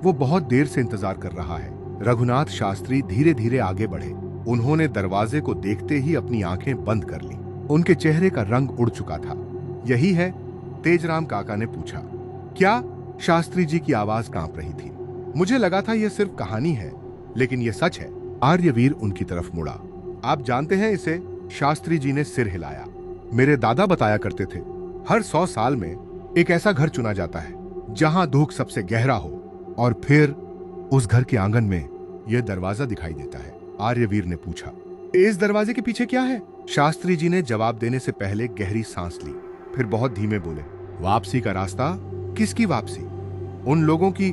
वो बहुत देर से इंतजार कर रहा है। आर्यवीर ने अपनी जिंदगी में ऐसा दृश्य कभी नहीं देखा था। पेड़ की जड़ें धीरे धीरे एक तरफ खिसक रही थीं। सूखी मिट्टी से बने दर्जनों पैरों के निशान थे। चेहरे भी वही थे, लेकिन दोनों के होठों से एक ही आवाज निकली, तू देर से आया आर्यवीर। अब दरवाजा खुल चुका है। उसी क्षण नीम के पेड़ के पीछे एक पुराना लकड़ी का दरवाजा बाहर आ गया। काली सड़ी हुई लकड़ी, जंग लगे लोहे के कुंडे और बीच में बना हुआ एक गोल निशान जो राख से बना हुआ लग रहा था। उस दरवाजे का वहां होना असंभव था, क्योंकि उस जगह आर्यवीर बचपन से खेलता आया था। वहां कभी कोई तहखाना नहीं था। कमला और पीहू उसी दरवाजे के सामने खड़ी थीं। दोनों की आंखें खुली थीं, लेकिन उनमें जीवन नहीं था। फिर दोनों ने एक साथ अपना दायां हाथ उठाया और उस दरवाजे की ओर इशारा किया। एक ही आवाज, एक ही लहजा, एक ही सांस, उसे खोल दो। आर्यवीर ने अपनी जिंदगी में ऐसा दृश्य कभी नहीं देखा था। रघुनाथ शास्त्री धीरे धीरे आगे बढ़े। उन्होंने दरवाजे को देखते ही अपनी आंखें बंद कर ली। उनके चेहरे का रंग उड़ चुका था। यही है? तेजराम काका ने पूछा। क्या? शास्त्री जी की आवाज कांप रही थी। मुझे लगा था यह सिर्फ कहानी है, लेकिन यह सच है। आर्यवीर उनकी तरफ मुड़ा। आप जानते हैं इसे? शास्त्री जी ने सिर हिलाया। मेरे दादा बताया करते थे, हर 100 साल में एक ऐसा घर चुना जाता है जहां दुख सबसे गहरा हो, और फिर उस घर के आंगन में यह दरवाजा दिखाई देता है। आर्यवीर ने पूछा, इस दरवाजे के पीछे क्या है? शास्त्री जी ने जवाब देने से पहले गहरी सांस ली, फिर बहुत धीमे बोले, वापसी का रास्ता। किसकी वापसी? उन लोगों की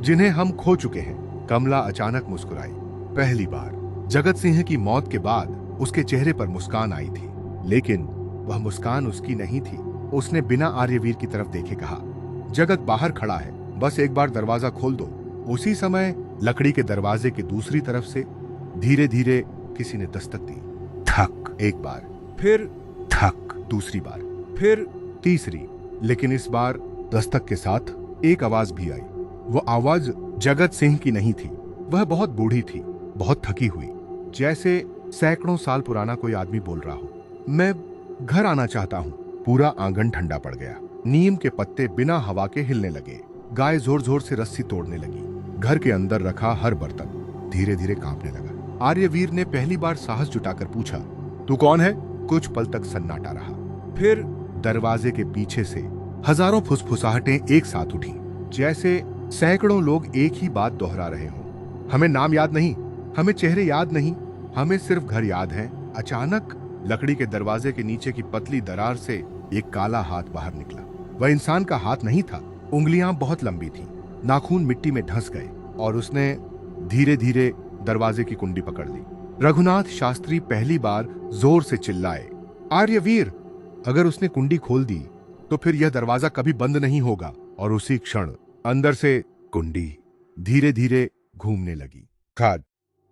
जिन्हें हम खो चुके हैं। कमला अचानक मुस्कुराई। पहली बार जगत सिंह की मौत के बाद उसके चेहरे पर मुस्कान आई थी, लेकिन वह मुस्कान उसकी नहीं थी। उसने बिना आर्यवीर की तरफ देखे कहा, जगत बाहर खड़ा है, बस एक बार दरवाजा खोल दो। उसी समय लकड़ी के दरवाजे के दूसरी तरफ से धीरे धीरे किसी ने दस्तक दी। ठक एक बार, फिर ठक दूसरी बार, फिर तीसरी। लेकिन इस बार दस्तक के साथ एक आवाज भी आई। वो आवाज जगत सिंह की नहीं थी। वह बहुत बूढ़ी थी, बहुत थकी हुई, जैसे सैकड़ों साल पुराना कोई आदमी बोल रहा हो। मैं घर आना चाहता हूं। पूरा आंगन ठंडा पड़ गया। नीम के पत्ते बिना हवा के हिलने लगे। गाय जोर जोर से रस्सी तोड़ने लगी। घर के अंदर रखा हर बर्तन धीरे धीरे कांपने लगा। आर्यवीर ने पहली बार साहस जुटाकर पूछा, तू कौन है? कुछ पल तक सन्नाटा रहा। फिर दरवाजे के पीछे से हजारों फुसफुसाहटें एक साथ उठी, जैसे सैकड़ों लोग एक ही बात दोहरा रहे हों। हमें नाम याद नहीं, हमें चेहरे याद नहीं, हमें सिर्फ घर याद है। अचानक लकड़ी के दरवाजे के नीचे की पतली दरार से एक काला हाथ बाहर निकला। वह इंसान का हाथ नहीं था। उंगलियां बहुत लंबी थीं, नाखून मिट्टी में धंस गए, और उसने धीरे धीरे दरवाजे की कुंडी पकड़ ली। रघुनाथ शास्त्री पहली बार जोर से चिल्लाए, आर्यवीर! अगर उसने कुंडी खोल दी तो फिर यह दरवाजा कभी बंद नहीं होगा। और उसी क्षण अंदर से कुंडी धीरे धीरे घूमने लगी। खट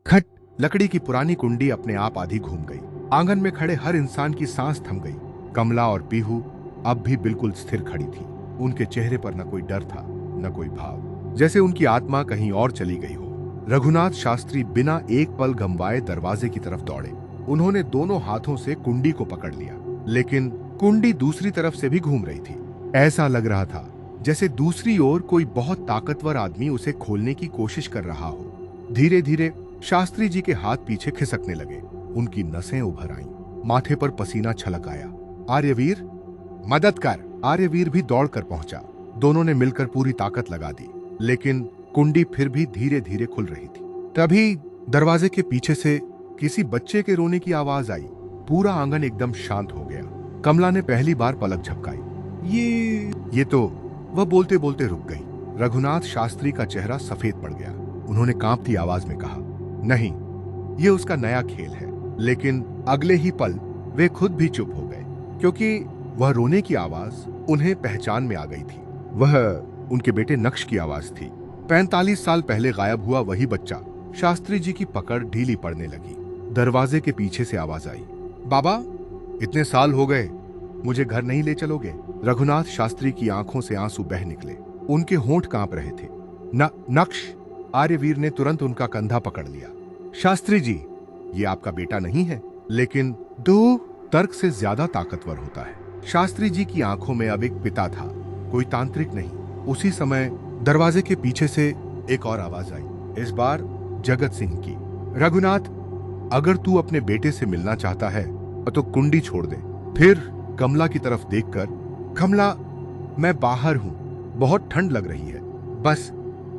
खट लकड़ी की पुरानी कुंडी अपने आप आधी घूम गई। आंगन में खड़े हर इंसान की सांस थम गई। कमला और पीहू अब भी बिल्कुल स्थिर खड़ी थी। उनके चेहरे पर न कोई डर था, न कोई भाव, जैसे उनकी आत्मा कहीं और चली गई हो। रघुनाथ शास्त्री बिना एक पल गंवाए दरवाजे की तरफ दौड़े। उन्होंने दोनों हाथों से कुंडी को पकड़ लिया, लेकिन कुंडी दूसरी तरफ से भी घूम रही थी। ऐसा लग रहा था जैसे दूसरी ओर कोई बहुत ताकतवर आदमी उसे खोलने की कोशिश कर रहा हो। धीरे धीरे शास्त्री जी के हाथ पीछे खिसकने लगे। उनकी नसें उभर आईं, माथे पर पसीना छलक आया। आर्यवीर, मदद कर! आर्यवीर भी दौड़कर पहुंचा। दोनों ने मिलकर पूरी ताकत लगा दी, लेकिन कुंडी फिर भी धीरे धीरे खुल रही थी। तभी दरवाजे के पीछे से किसी बच्चे के रोने की आवाज आई। पूरा आंगन एकदम शांत हो गया। कमला ने पहली बार पलक झपकाई। ये तो। वह बोलते बोलते रुक गई। रघुनाथ शास्त्री का चेहरा सफेद पड़ गया। उन्होंने कांपती आवाज में कहा, नहीं, ये उसका नया खेल है। लेकिन अगले ही पल वे खुद भी चुप हो गए, क्योंकि वह रोने की आवाज उन्हें पहचान में आ गई थी। वह उनके बेटे नक्श की आवाज थी। 45 साल पहले गायब हुआ वही बच्चा। शास्त्री जी की पकड़ ढीली पड़ने लगी। दरवाजे के पीछे से आवाज आई, बाबा, इतने साल हो गए, मुझे घर नहीं ले चलोगे? रघुनाथ शास्त्री की आंखों से आंसू बह निकले। उनके होंठ कांप रहे थे। नक्श! आर्यवीर ने तुरंत उनका कंधा पकड़ लिया। शास्त्री जी, ये आपका बेटा नहीं है, लेकिन दो तर्क से ज्यादा ताकतवर होता है। शास्त्री जी की आंखों में अब एक पिता था, कोई तांत्रिक नहीं। उसी समय दरवाजे के पीछे से एक और आवाज आई, इस बार जगत सिंह की। रघुनाथ, अगर तू अपने बेटे से मिलना चाहता है तो कुंडी छोड़ दे। फिर कमला की तरफ देखकर, कमला, मैं बाहर हूं, बहुत ठंड लग रही है, बस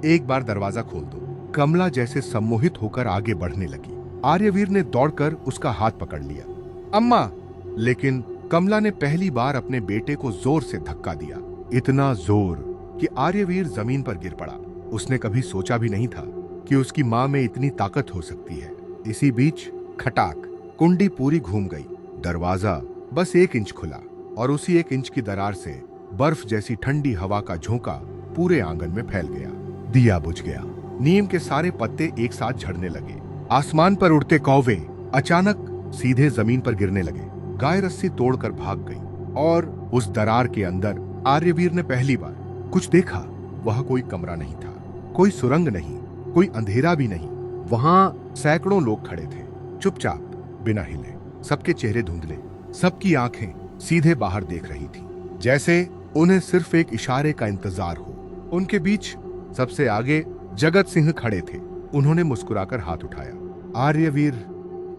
एक बार दरवाजा खोल दो। कमला जैसे सम्मोहित होकर आगे बढ़ने लगी। आर्यवीर ने दौड़कर उसका हाथ पकड़ लिया। अम्मा! लेकिन कमला ने पहली बार अपने बेटे को जोर से धक्का दिया, इतना जोर कि आर्यवीर जमीन पर गिर पड़ा। उसने कभी सोचा भी नहीं था कि उसकी मां में इतनी ताकत हो सकती है। इसी बीच खटाक, कुंडी पूरी घूम गई। दरवाजा बस 1 इंच खुला, और उसी 1 इंच की दरार से बर्फ जैसी ठंडी हवा का झोंका पूरे आंगन में फैल गया। दिया बुझ गया। नीम के सारे पत्ते एक साथ झड़ने लगे। आसमान पर उड़ते कौवे अचानक सीधे जमीन पर गिरने लगे। गाय रस्सी तोड़कर भाग गई, और उस दरार के अंदर आर्यवीर ने पहली बार कुछ देखा। वह कोई कमरा नहीं था, कोई सुरंग नहीं, कोई अंधेरा भी नहीं। वहां सैकड़ों लोग खड़े थे, चुपचाप, बिना हिले। सबके चेहरे धुंधले, सबकी आंखें सीधे बाहर देख रही थी, जैसे उन्हें सिर्फ एक इशारे का इंतजार हो। उनके बीच सबसे आगे जगत सिंह खड़े थे। उन्होंने मुस्कुराकर हाथ उठाया। आर्यवीर,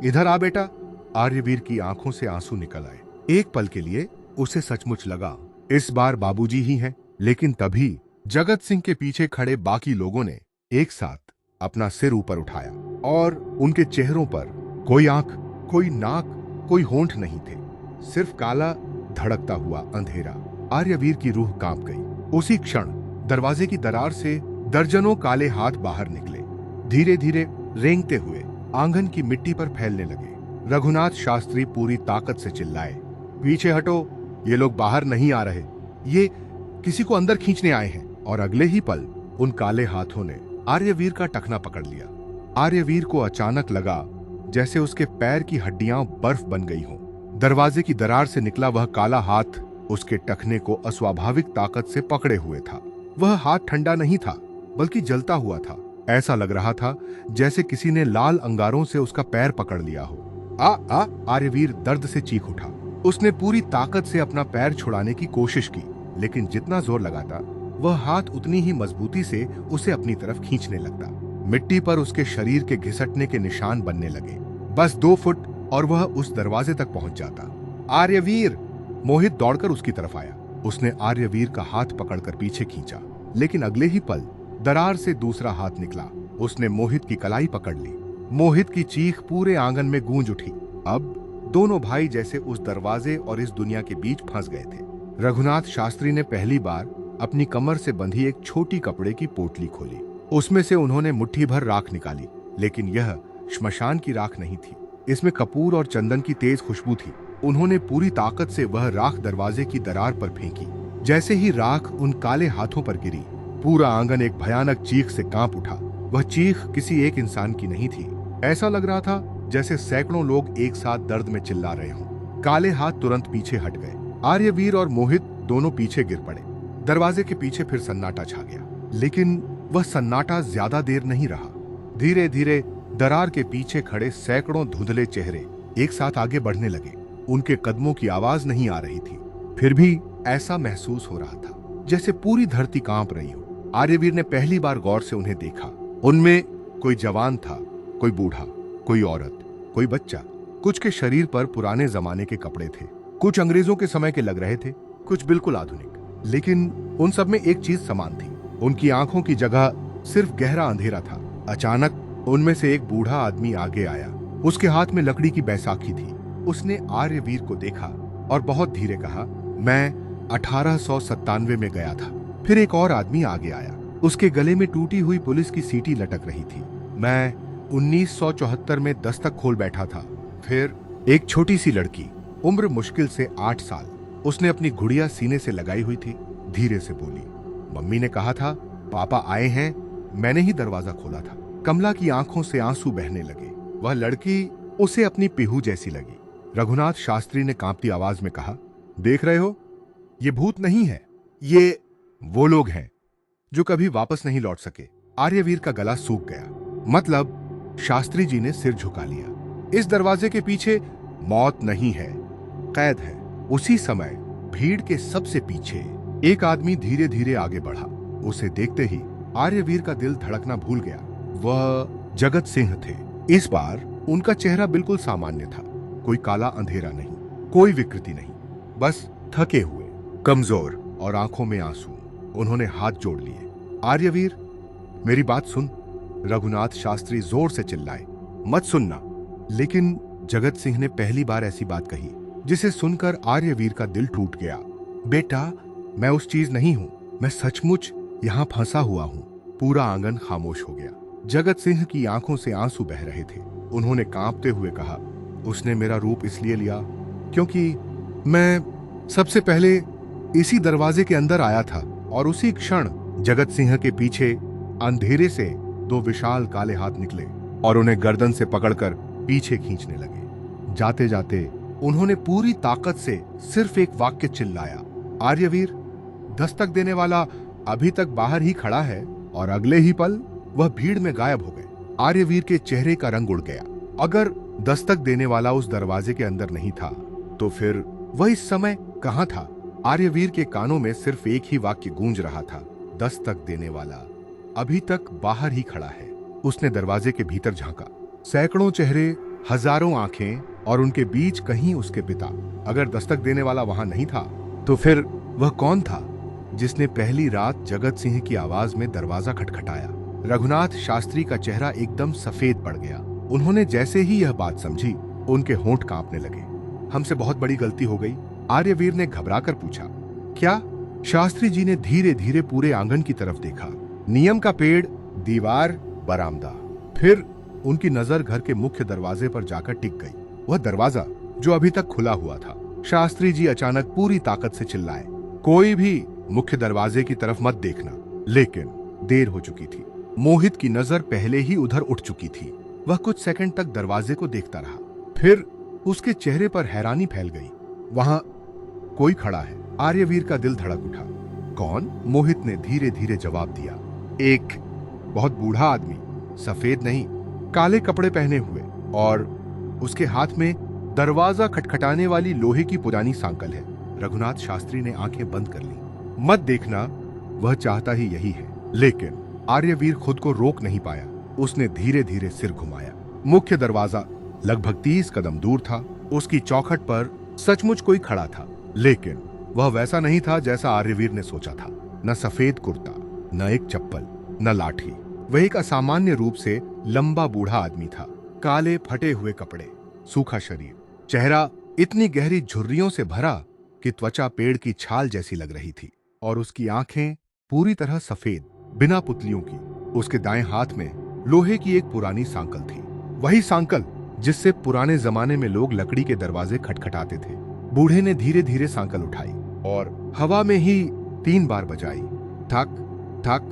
इधर आ बेटा। आर्यवीर की आंखों से आंसू निकल आए। एक पल के लिए उसे सचमुच लगा इस बार बाबूजी ही हैं। लेकिन तभी जगत सिंह के पीछे खड़े बाकी लोगों ने एक साथ अपना सिर ऊपर उठाया और उनके चेहरों पर कोई आंख, कोई नाक, कोई होंठ नहीं थे, सिर्फ काला धड़कता हुआ अंधेरा। आर्यवीर की रूह कांप गई। उसी क्षण दरवाजे की दरार से दर्जनों काले हाथ बाहर निकले, धीरे धीरे रेंगते हुए आंगन की मिट्टी पर फैलने लगे। रघुनाथ शास्त्री पूरी ताकत से चिल्लाए, पीछे हटो, ये लोग बाहर नहीं आ रहे, ये किसी को अंदर खींचने आए हैं। और अगले ही पल उन काले हाथों ने आर्यवीर का टखना पकड़ लिया। आर्यवीर को अचानक लगा जैसे उसके पैर की हड्डियां बर्फ बन गई हों। दरवाजे की दरार से निकला वह काला हाथ उसके टखने को अस्वाभाविक ताकत से पकड़े हुए था। वह हाथ ठंडा नहीं था, बल्कि जलता हुआ था। ऐसा लग रहा था जैसे किसी ने लाल अंगारों से उसका पैर पकड़ लिया हो। आर्यवीर दर्द से चीख उठा। उसने पूरी ताकत से अपना पैर छुड़ाने की कोशिश की, लेकिन जितना जोर लगाता वह हाथ उतनी ही मजबूती से उसे अपनी तरफ खींचने लगता। मिट्टी पर उसके शरीर के घिसटने के निशान बनने लगे। बस 2 फुट और वह उस दरवाजे तक पहुंच जाता। आर्यवीर! मोहित दौड़कर उसकी तरफ आया। उसने आर्यवीर का हाथ पकड़कर पीछे खींचा, लेकिन अगले ही पल दरार से दूसरा हाथ निकला। उसने मोहित की कलाई पकड़ ली। मोहित की चीख पूरे आंगन में गूंज उठी। अब दोनों भाई जैसे उस दरवाजे और इस दुनिया के बीच फंस गए थे। रघुनाथ शास्त्री ने पहली बार अपनी कमर से बंधी एक छोटी कपड़े की पोटली खोली। उसमें से उन्होंने मुट्ठी भर राख निकाली, लेकिन यह श्मशान की राख नहीं थी। इसमें कपूर और चंदन की तेज खुशबू थी। उन्होंने पूरी ताकत से वह राख दरवाजे की दरार पर फेंकी। जैसे ही राख उन काले हाथों पर गिरी, पूरा आंगन एक भयानक चीख से कांप उठा। वह चीख किसी एक इंसान की नहीं थी। ऐसा लग रहा था जैसे सैकड़ों लोग एक साथ दर्द में चिल्ला रहे हों। काले हाथ तुरंत पीछे हट गए। आर्यवीर और मोहित दोनों पीछे गिर पड़े। दरवाजे के पीछे फिर सन्नाटा छा गया, लेकिन वह सन्नाटा ज्यादा देर नहीं रहा। धीरे धीरे दरार के पीछे खड़े सैकड़ों धुंधले चेहरे एक साथ आगे बढ़ने लगे। उनके कदमों की आवाज नहीं आ रही थी, फिर भी ऐसा महसूस हो रहा था जैसे पूरी धरती कांप रही हो। आर्यवीर ने पहली बार गौर से उन्हें देखा। उनमें कोई जवान था, कोई बूढ़ा, कोई औरत, कोई बच्चा। कुछ के शरीर पर पुराने जमाने के कपड़े थे, कुछ अंग्रेजों के समय के लग रहे थे, कुछ बिल्कुल आधुनिक। लेकिन उन सब में एक चीज समान थी, उनकी आंखों की जगह सिर्फ गहरा अंधेरा था। अचानक उनमें से एक बूढ़ा आदमी आगे आया। उसके हाथ में लकड़ी की बैसाखी थी। उसने आर्यवीर को देखा और बहुत धीरे कहा, मैं 1897 में गया था। फिर एक और आदमी आगे आया। उसके गले में टूटी हुई पुलिस की सीटी लटक रही थी। मैं 1974 में दस्तक खोल बैठा था। फिर एक छोटी सी लड़की, उम्र मुश्किल से 8 साल, उसने अपनी गुड़िया सीने से लगाई हुई थी, धीरे से बोली, मम्मी ने कहा था पापा आए हैं, मैंने ही दरवाजा खोला था। कमला की आंखों से आंसू बहने लगे। वह लड़की उसे अपनी पीहू जैसी लगी। रघुनाथ शास्त्री ने कांपती आवाज में कहा, देख रहे हो, ये भूत नहीं है, ये वो लोग हैं जो कभी वापस नहीं लौट सके। आर्यवीर का गला सूख गया। मतलब शास्त्री जी ने सिर झुका लिया। इस दरवाजे के पीछे मौत नहीं है, कैद है। उसी समय भीड़ के सबसे पीछे एक आदमी धीरे धीरे आगे बढ़ा। उसे देखते ही आर्यवीर का दिल धड़कना भूल गया। वह जगत सिंह थे। इस बार उनका चेहरा बिल्कुल सामान्य था। कोई काला अंधेरा नहीं, कोई विकृति नहीं, बस थके हुए, कमजोर और आंखों में आंसू। उन्होंने हाथ जोड़ लिए। आर्यवीर, मेरी बात सुन। रघुनाथ शास्त्री जोर से चिल्लाए, मत सुनना। लेकिन जगत सिंह ने पहली बार ऐसी बात कही जिसे सुनकर आर्यवीर का दिल टूट गया। बेटा, मैं उस चीज नहीं हूं, मैं सचमुच यहां फंसा हुआ हूं। पूरा आंगन खामोश हो गया। जगत सिंह की आंखों से आंसू बह रहे थे। उन्होंने कांपते हुए कहा, उसने मेरा रूप इसलिए लिया क्योंकि मैं सबसे पहले इसी दरवाजे के अंदर आया था। और उसी क्षण जगत सिंह के पीछे अंधेरे से 2 विशाल काले हाथ निकले और उन्हें गर्दन से पकड़कर पीछे खींचने लगे। जाते जाते उन्होंने पूरी ताकत से सिर्फ एक वाक्य चिल्लाया, आर्यवीर, दस्तक देने वाला अभी तक बाहर ही खड़ा है। और अगले ही पल वह भीड़ में गायब हो गए। आर्यवीर के चेहरे का रंग उड़ गया। अगर दस्तक देने वाला उस दरवाजे के अंदर नहीं था तो फिर वह इस समय कहां था? आर्यवीर के कानों में सिर्फ एक ही वाक्य गूंज रहा था, दस्तक देने वाला अभी तक बाहर ही खड़ा है। उसने दरवाजे के भीतर झांका। सैकड़ों चेहरे, हजारों आंखें और उनके बीच कहीं उसके पिता। अगर दस्तक देने वाला वहां नहीं था तो फिर वह कौन था जिसने पहली रात जगत सिंह की आवाज में दरवाजा खटखटाया? रघुनाथ शास्त्री का चेहरा एकदम सफेद पड़ गया। उन्होंने जैसे ही यह बात समझी, उनके होंठ कांपने लगे। हमसे बहुत बड़ी गलती हो गई, आर्यवीर ने घबराकर पूछा। क्या? शास्त्री जी ने धीरे धीरे पूरे आंगन की तरफ देखा। नियम का पेड़, दीवार, बरामदा। फिर उनकी नजर घर के मुख्य दरवाजे पर जाकर टिक गई। वह दरवाजा जो अभी तक खुला हुआ था। शास्त्री जी अचानक पूरी ताकत से चिल्लाए, कोई भी मुख्य दरवाजे की तरफ मत देखना। लेकिन देर हो चुकी थी। मोहित की नजर पहले ही उधर उठ चुकी थी। वह कुछ सेकंड तक दरवाजे को देखता रहा। फिर उसके चेहरे पर हैरानी फैल गई। वहां कोई खड़ा है। आर्यवीर का दिल धड़क उठा। कौन? मोहित ने धीरे धीरे जवाब दिया। एक बहुत बूढ़ा आदमी, सफेद नहीं, काले कपड़े पहने हुए, और उसके हाथ में दरवाजा खटखटाने वाली लोहे की पुरानी सांकल है। रघुनाथ शास्त्री ने आंखें बंद कर ली। मत देखना, वह चाहता ही यही है। लेकिन आर्यवीर खुद को रोक नहीं पाया। उसने धीरे धीरे सिर घुमाया। मुख्य दरवाजा लगभग 30 कदम दूर था। उसकी चौखट पर सचमुच कोई खड़ा था, लेकिन वह वैसा नहीं था जैसा आर्यवीर ने सोचा था। न सफेद कुर्ता, न एक चप्पल, न लाठी। वह एक असामान्य रूप से लंबा बूढ़ा आदमी था। काले फटे हुए कपड़े, सूखा शरीर, चेहरा इतनी गहरी झुर्रियों से भरा कि त्वचा पेड़ की छाल जैसी लग रही थी, और उसकी आंखें पूरी तरह सफेद, बिना पुतलियों की। उसके दाएं हाथ में लोहे की एक पुरानी सांकल थी, वही सांकल जिससे पुराने जमाने में लोग लकड़ी के दरवाजे खटखटाते थे। बूढ़े ने धीरे धीरे सांकल उठाई और हवा में ही 3 बार बजाई। थक थक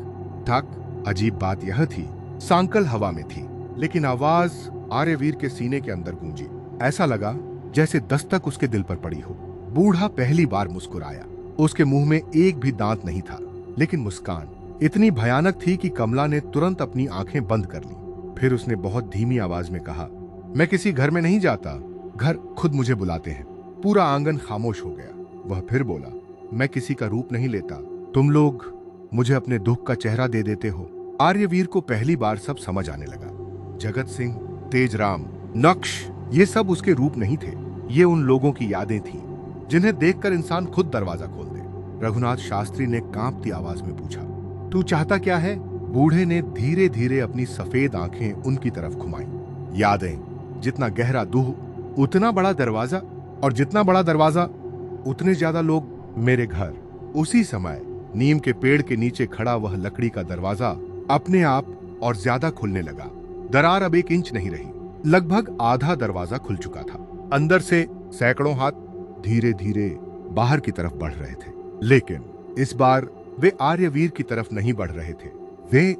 थक। अजीब बात यह थी, सांकल हवा में थी, लेकिन आवाज आर्यवीर के सीने के अंदर गूंजी। ऐसा लगा जैसे दस्तक उसके दिल पर पड़ी हो। बूढ़ा पहली बार मुस्कुराया। उसके मुंह में एक भी दांत नहीं था, लेकिन मुस्कान इतनी भयानक थी कि कमला ने तुरंत अपनी आंखें बंद कर ली। फिर उसने बहुत धीमी आवाज में कहा, मैं किसी घर में नहीं जाता, घर खुद मुझे बुलाते हैं। पूरा आंगन खामोश हो गया। वह फिर बोला, मैं किसी का रूप नहीं लेता, तुम लोग मुझे अपने दुख का चेहरा दे देते हो। आर्यवीर को पहली बार सब समझ आने लगा। जगत सिंह, तेजराम, नक्श, ये सब उसके रूप नहीं थे। ये उन लोगों की यादें थीं जिन्हें देखकर इंसान खुद दरवाजा खोल दे। रघुनाथ शास्त्री ने कांपती आवाज में पूछा, तू चाहता क्या है? बूढ़े ने धीरे धीरे अपनी सफेद आंखें उनकी तरफ घुमाई। यादें, जितना गहरा दुह उतना बड़ा दरवाजा, और जितना बड़ा दरवाजा उतने ज्यादा लोग। मेरे घर। उसी समय नीम के पेड़ के नीचे खड़ा वह लकड़ी का दरवाजा अपने आप और ज्यादा खुलने लगा। दरार अब 1 इंच नहीं रही। लगभग आधा दरवाजा खुल चुका था। अंदर से सैकड़ों हाथ धीरे धीरे बाहर की तरफ बढ़ रहे थे, लेकिन इस बार वे आर्यवीर की तरफ नहीं बढ़ रहे थे। वे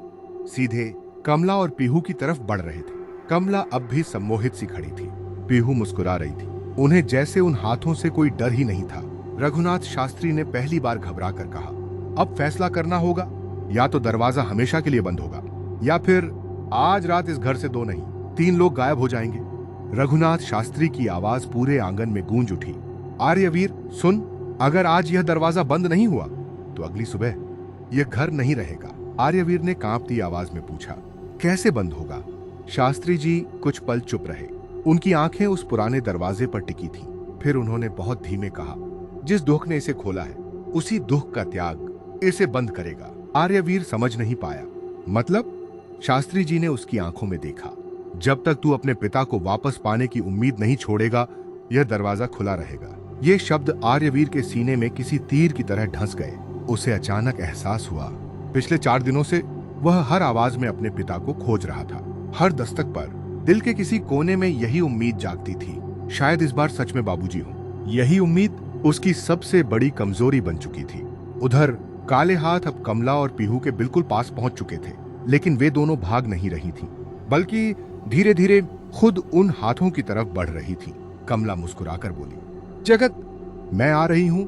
सीधे कमला और पीहू की तरफ बढ़ रहे थे। कमला अब भी सम्मोहित सी खड़ी थी। पीहू मुस्कुरा रही थी। उन्हें जैसे उन हाथों से कोई डर ही नहीं था। रघुनाथ शास्त्री ने पहली बार घबरा कर कहा, अब फैसला करना होगा, या तो दरवाजा हमेशा के लिए बंद होगा, या फिर आज रात इस घर से 2 नहीं 3 लोग गायब हो जाएंगे। रघुनाथ शास्त्री की आवाज पूरे आंगन में गूंज उठी। आर्यवीर सुन, अगर आज यह दरवाजा बंद नहीं हुआ तो अगली सुबह यह घर नहीं रहेगा। आर्यवीर ने कांपती आवाज में पूछा, कैसे बंद होगा? शास्त्री जी कुछ पल चुप रहे। उनकी आंखें उस पुराने दरवाजे पर टिकी थीं। फिर उन्होंने बहुत धीमे कहा, जिस दुख ने इसे खोला है उसी दुख का त्याग इसे बंद करेगा। आर्यवीर समझ नहीं पाया। मतलब? शास्त्री जी ने उसकी आंखों में देखा। जब तक तू अपने पिता को वापस पाने की उम्मीद नहीं छोड़ेगा, यह दरवाजा खुला रहेगा। ये शब्द आर्यवीर के सीने में किसी तीर की तरह ढंस गए। उसे अचानक एहसास हुआ, पिछले 4 दिनों से वह हर आवाज में अपने पिता को खोज रहा था। हर दस्तक पर दिल के किसी कोने में यही उम्मीद जागती थी, शायद इस बार सच में बाबूजी हों। यही उम्मीद उसकी सबसे बड़ी कमजोरी बन चुकी थी। उधर काले हाथ अब कमला और पीहू के बिल्कुल पास पहुंच चुके थे, लेकिन वे दोनों भाग नहीं रही थीं, बल्कि धीरे धीरे खुद उन हाथों की तरफ बढ़ रही थी। कमला मुस्कुराकर बोली, जगत, मैं आ रही हूं।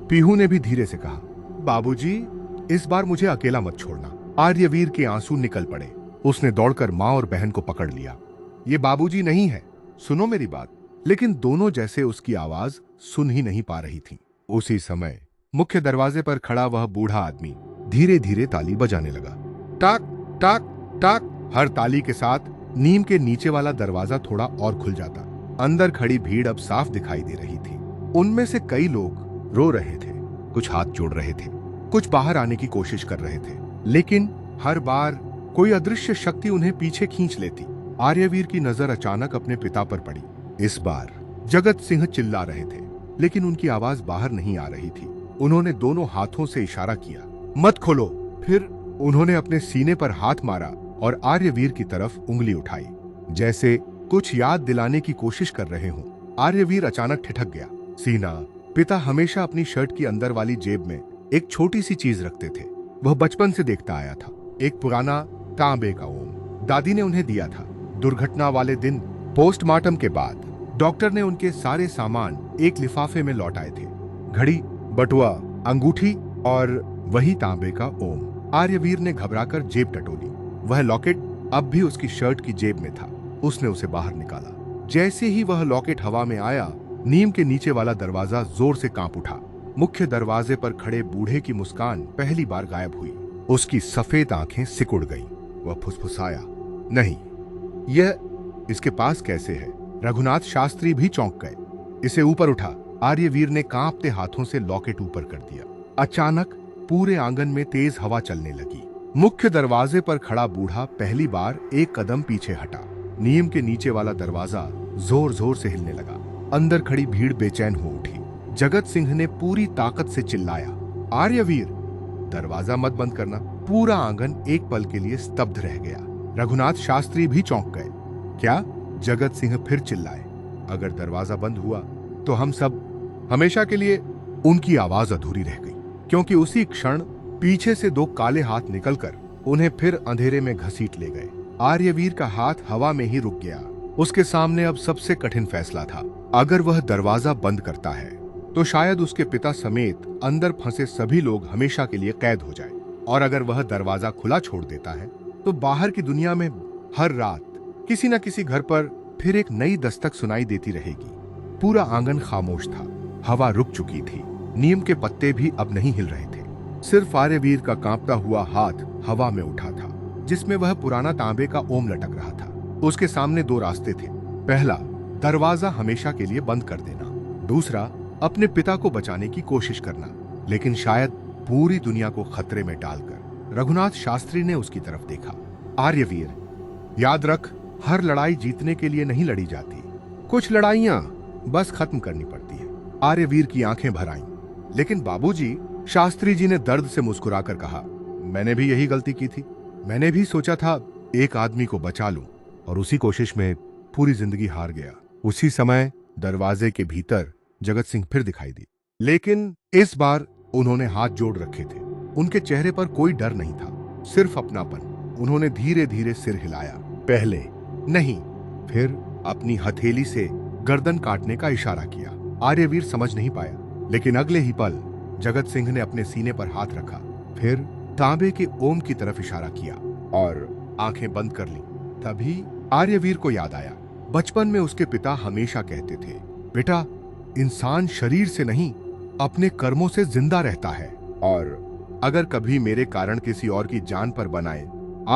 पीहू ने भी धीरे से कहा, बाबूजी, इस बार मुझे अकेला मत छोड़ना। आर्यवीर के आंसू निकल पड़े। उसने दौड़कर माँ और बहन को पकड़ लिया। ये बाबूजी नहीं है, सुनो मेरी बात। लेकिन दोनों जैसे उसकी आवाज सुन ही नहीं पा रही थी। उसी समय मुख्य दरवाजे पर खड़ा वह बूढ़ा आदमी धीरे धीरे ताली बजाने लगा। टाक टाक टाक। हर ताली के साथ नीम के नीचे वाला दरवाजा थोड़ा और खुल जाता। अंदर खड़ी भीड़ अब साफ दिखाई दे रही थी। उनमें से कई लोग रो रहे थे, कुछ हाथ जोड़ रहे थे, कुछ बाहर आने की कोशिश कर रहे थे, लेकिन हर बार कोई अदृश्य शक्ति उन्हें पीछे खींच लेती। आर्यवीर की नजर अचानक अपने पिता पर पड़ी। इस बार जगत सिंह चिल्ला रहे थे, लेकिन उनकी आवाज बाहर नहीं आ रही थी। उन्होंने दोनों हाथों से इशारा किया, मत खोलो। फिर उन्होंने अपने सीने पर हाथ मारा और आर्यवीर की तरफ उंगली उठाई, जैसे कुछ याद दिलाने की कोशिश कर रहे हों। आर्यवीर अचानक ठिठक गया। सीना। पिता हमेशा अपनी शर्ट की अंदर वाली जेब में एक छोटी सी चीज रखते थे। वह बचपन से देखता आया था, एक पुराना तांबे का ओम। दादी ने उन्हें दिया था। दुर्घटना वाले दिन पोस्टमार्टम के बाद डॉक्टर ने उनके सारे सामान एक लिफाफे में लौटाए थे, घड़ी, बटुआ, अंगूठी और वही तांबे का ओम। आर्यवीर ने घबराकर जेब टटोली। वह लॉकेट अब भी उसकी शर्ट की जेब में था। उसने उसे बाहर निकाला। जैसे ही वह लॉकेट हवा में आया, नीम के नीचे वाला दरवाजा जोर से कांप उठा। मुख्य दरवाजे पर खड़े बूढ़े की मुस्कान पहली बार गायब हुई। उसकी सफेद आंखें सिकुड़ गईं। वह फुसफुसाया, नहीं, यह इसके पास कैसे है? रघुनाथ शास्त्री भी चौंक गए। इसे ऊपर उठा। आर्यवीर ने कांपते हाथों से लॉकेट ऊपर कर दिया। अचानक पूरे आंगन में तेज हवा चलने लगी। मुख्य दरवाजे पर खड़ा बूढ़ा पहली बार एक कदम पीछे हटा। नीम के नीचे वाला दरवाजा जोर जोर से हिलने लगा। अंदर खड़ी भीड़ बेचैन हो उठी। जगत सिंह ने पूरी ताकत से चिल्लाया, आर्यवीर, दरवाजा मत बंद करना। पूरा आंगन एक पल के लिए स्तब्ध रह गया। रघुनाथ शास्त्री भी चौंक गए। क्या? जगत सिंह फिर चिल्लाए, अगर दरवाजा बंद हुआ तो हम सब हमेशा के लिए। उनकी आवाज अधूरी रह गई, क्योंकि उसी क्षण पीछे से दो काले हाथ निकलकर उन्हें फिर अंधेरे में घसीट ले गए। आर्यवीर का हाथ हवा में ही रुक गया। उसके सामने अब सबसे कठिन फैसला था। अगर वह दरवाजा बंद करता है तो शायद उसके पिता समेत अंदर फंसे सभी लोग हमेशा के लिए कैद हो जाए, और अगर वह दरवाजा खुला छोड़ देता है तो बाहर की दुनिया में हर रात किसी न किसी घर पर फिर एक नई दस्तक सुनाई देती रहेगी। पूरा आंगन खामोश था। हवा रुक चुकी थी। नीम के पत्ते भी अब नहीं हिल रहे थे। सिर्फ आर्यवीर का कांपता हुआ हाथ हवा में उठा था, जिसमें वह पुराना तांबे का ओम लटक रहा था। उसके सामने दो रास्ते थे। पहला, दरवाजा हमेशा के लिए बंद कर देना। दूसरा, अपने पिता को बचाने की कोशिश करना, लेकिन शायद पूरी दुनिया को खतरे में डालकर। रघुनाथ शास्त्री ने उसकी तरफ देखा। आर्यवीर, याद रख, हर लड़ाई जीतने के लिए नहीं लड़ी जाती। कुछ लड़ाइयां बस खत्म करनी पड़ती है। आर्यवीर की आंखें भर आईं। लेकिन बाबूजी, शास्त्री जी ने दर्द से मुस्कुराकर कहा, मैंने भी यही गलती की थी। मैंने भी सोचा था एक आदमी को बचा लूं, और उसी कोशिश में पूरी जिंदगी हार गया। उसी समय दरवाजे के भीतर जगत सिंह फिर दिखाई दी, लेकिन इस बार उन्होंने हाथ जोड़ रखे थे। उनके चेहरे पर कोई डर नहीं था, सिर्फ अपनापन। उन्होंने धीरे धीरे सिर हिलाया, पहले नहीं, फिर अपनी हथेली से गर्दन काटने का इशारा किया। आर्यवीर समझ नहीं पाया, लेकिन अगले ही पल जगत सिंह ने अपने सीने पर हाथ रखा, फिर तांबे के ओम की तरफ इशारा किया और आंखें बंद कर ली। तभी आर्यवीर को याद आया, बचपन में उसके पिता हमेशा कहते थे, बेटा, इंसान शरीर से नहीं अपने कर्मों से जिंदा रहता है, और अगर कभी मेरे कारण किसी और की जान पर बनाए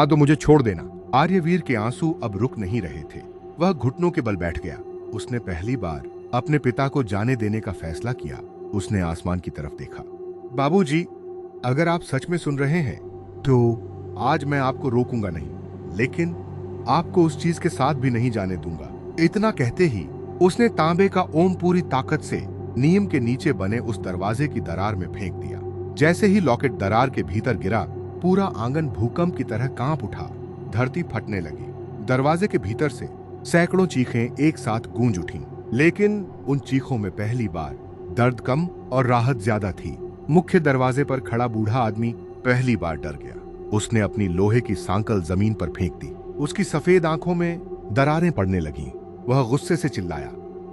तो मुझे छोड़ देना। आर्यवीर के आंसू अब रुक नहीं रहे थे। वह घुटनों के बल बैठ गया। उसने पहली बार अपने पिता को जाने देने का फैसला किया। उसने आसमान की तरफ देखा। बाबूजी, अगर आप सच में सुन रहे हैं तो आज मैं आपको रोकूंगा नहीं, लेकिन आपको उस चीज के साथ भी नहीं जाने दूंगा। इतना कहते ही उसने तांबे का ओम पूरी ताकत से नीम के नीचे बने उस दरवाजे की दरार में फेंक दिया। जैसे ही लॉकेट दरार के भीतर गिरा, पूरा आंगन भूकंप की तरह कांप उठा। धरती फटने लगी। दरवाजे के भीतर से सैकड़ों चीखें एक साथ गूंज उठीं, लेकिन उन चीखों में पहली बार दर्द कम और राहत ज्यादा थी। मुख्य दरवाजे पर खड़ा बूढ़ा आदमी पहली बार डर गया। उसने अपनी लोहे की सांकल जमीन पर फेंक दी। उसकी सफेद आंखों में दरारें पड़ने लगीं। वह गुस्से से चिल्लाया,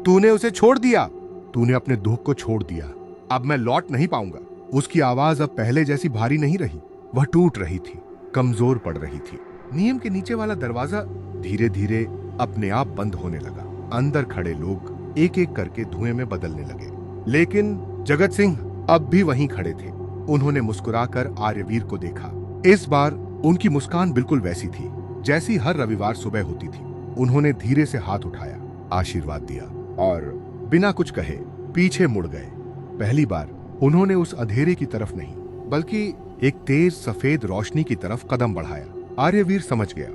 तूने उसे छोड़ दिया। तूने अपने दुख को छोड़ दिया। अब मैं लौट नहीं पाऊंगा। उसकी आवाज अब पहले जैसी भारी नहीं रही। वह टूट रही थी, कमजोर पड़ रही थी। नीम के नीचे वाला दरवाजा धीरे धीरे अपने आप बंद होने लगा। अंदर खड़े लोग एक एक करके धुएं में बदलने लगे, लेकिन जगत सिंह अब भी वहीं खड़े थे। उन्होंने मुस्कुराकर आर्यवीर को देखा। इस बार उनकी मुस्कान बिल्कुल वैसी थी जैसी हर रविवार सुबह होती थी। उन्होंने धीरे से हाथ उठाया, आशीर्वाद दिया और बिना कुछ कहे पीछे मुड़ गए। पहली बार उन्होंने उस अंधेरे की तरफ नहीं बल्कि एक तेज सफेद रोशनी की तरफ कदम बढ़ाया। आर्यवीर समझ गया,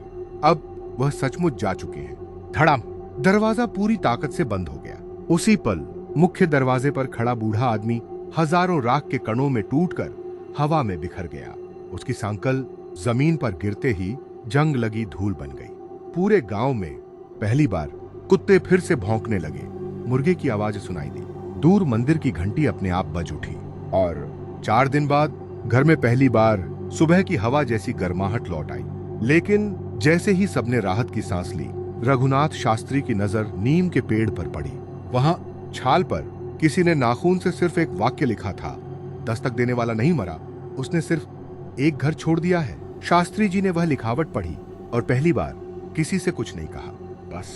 अब वह सचमुच जा चुके हैं। धड़ाम, दरवाजा पूरी ताकत से बंद हो गया। उसी पल मुख्य दरवाजे पर खड़ा बूढ़ा आदमी हजारों राख के कणों में टूटकर हवा में बिखर गया। उसकी सांकल जमीन पर गिरते ही जंग लगी धूल बन गई। पूरे गांव में पहली बार कुत्ते फिर से भौंकने लगे। मुर्गे की आवाज सुनाई दी। दूर मंदिर की घंटी अपने आप बज उठी और 4 दिन बाद घर में पहली बार सुबह की हवा जैसी गर्माहट लौट आई। लेकिन जैसे ही सबने राहत की सांस ली, रघुनाथ शास्त्री की नजर नीम के पेड़ पर पड़ी। वहां छाल पर किसी ने नाखून से सिर्फ एक वाक्य लिखा था, दस्तक देने वाला नहीं मरा, उसने सिर्फ एक घर छोड़ दिया है। शास्त्री जी ने वह लिखावट पढ़ी और पहली बार किसी से कुछ नहीं कहा, बस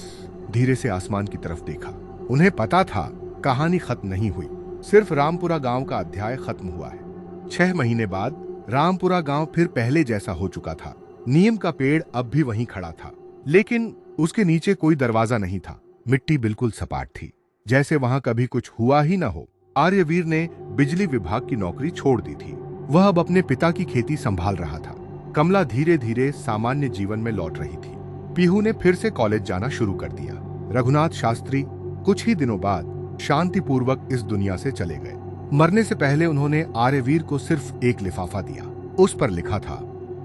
धीरे से आसमान की तरफ देखा। उन्हें पता था कहानी खत्म नहीं हुई, सिर्फ रामपुरा गांव का अध्याय खत्म हुआ है। 6 महीने बाद रामपुरा गांव फिर पहले जैसा हो चुका था। नीम का पेड़ अब भी वहीं खड़ा था, लेकिन उसके नीचे कोई दरवाजा नहीं था। मिट्टी बिल्कुल सपाट थी, जैसे वहां कभी कुछ हुआ ही ना हो। आर्यवीर ने बिजली विभाग की नौकरी छोड़ दी थी। वह अब अपने पिता की खेती संभाल रहा था। कमला धीरे धीरे सामान्य जीवन में लौट रही थी। पीहू ने फिर से कॉलेज जाना शुरू कर दिया। रघुनाथ शास्त्री कुछ ही दिनों बाद शांतिपूर्वक इस दुनिया से चले गए। मरने से पहले उन्होंने आर्यवीर को सिर्फ एक लिफाफा दिया। उस पर लिखा था,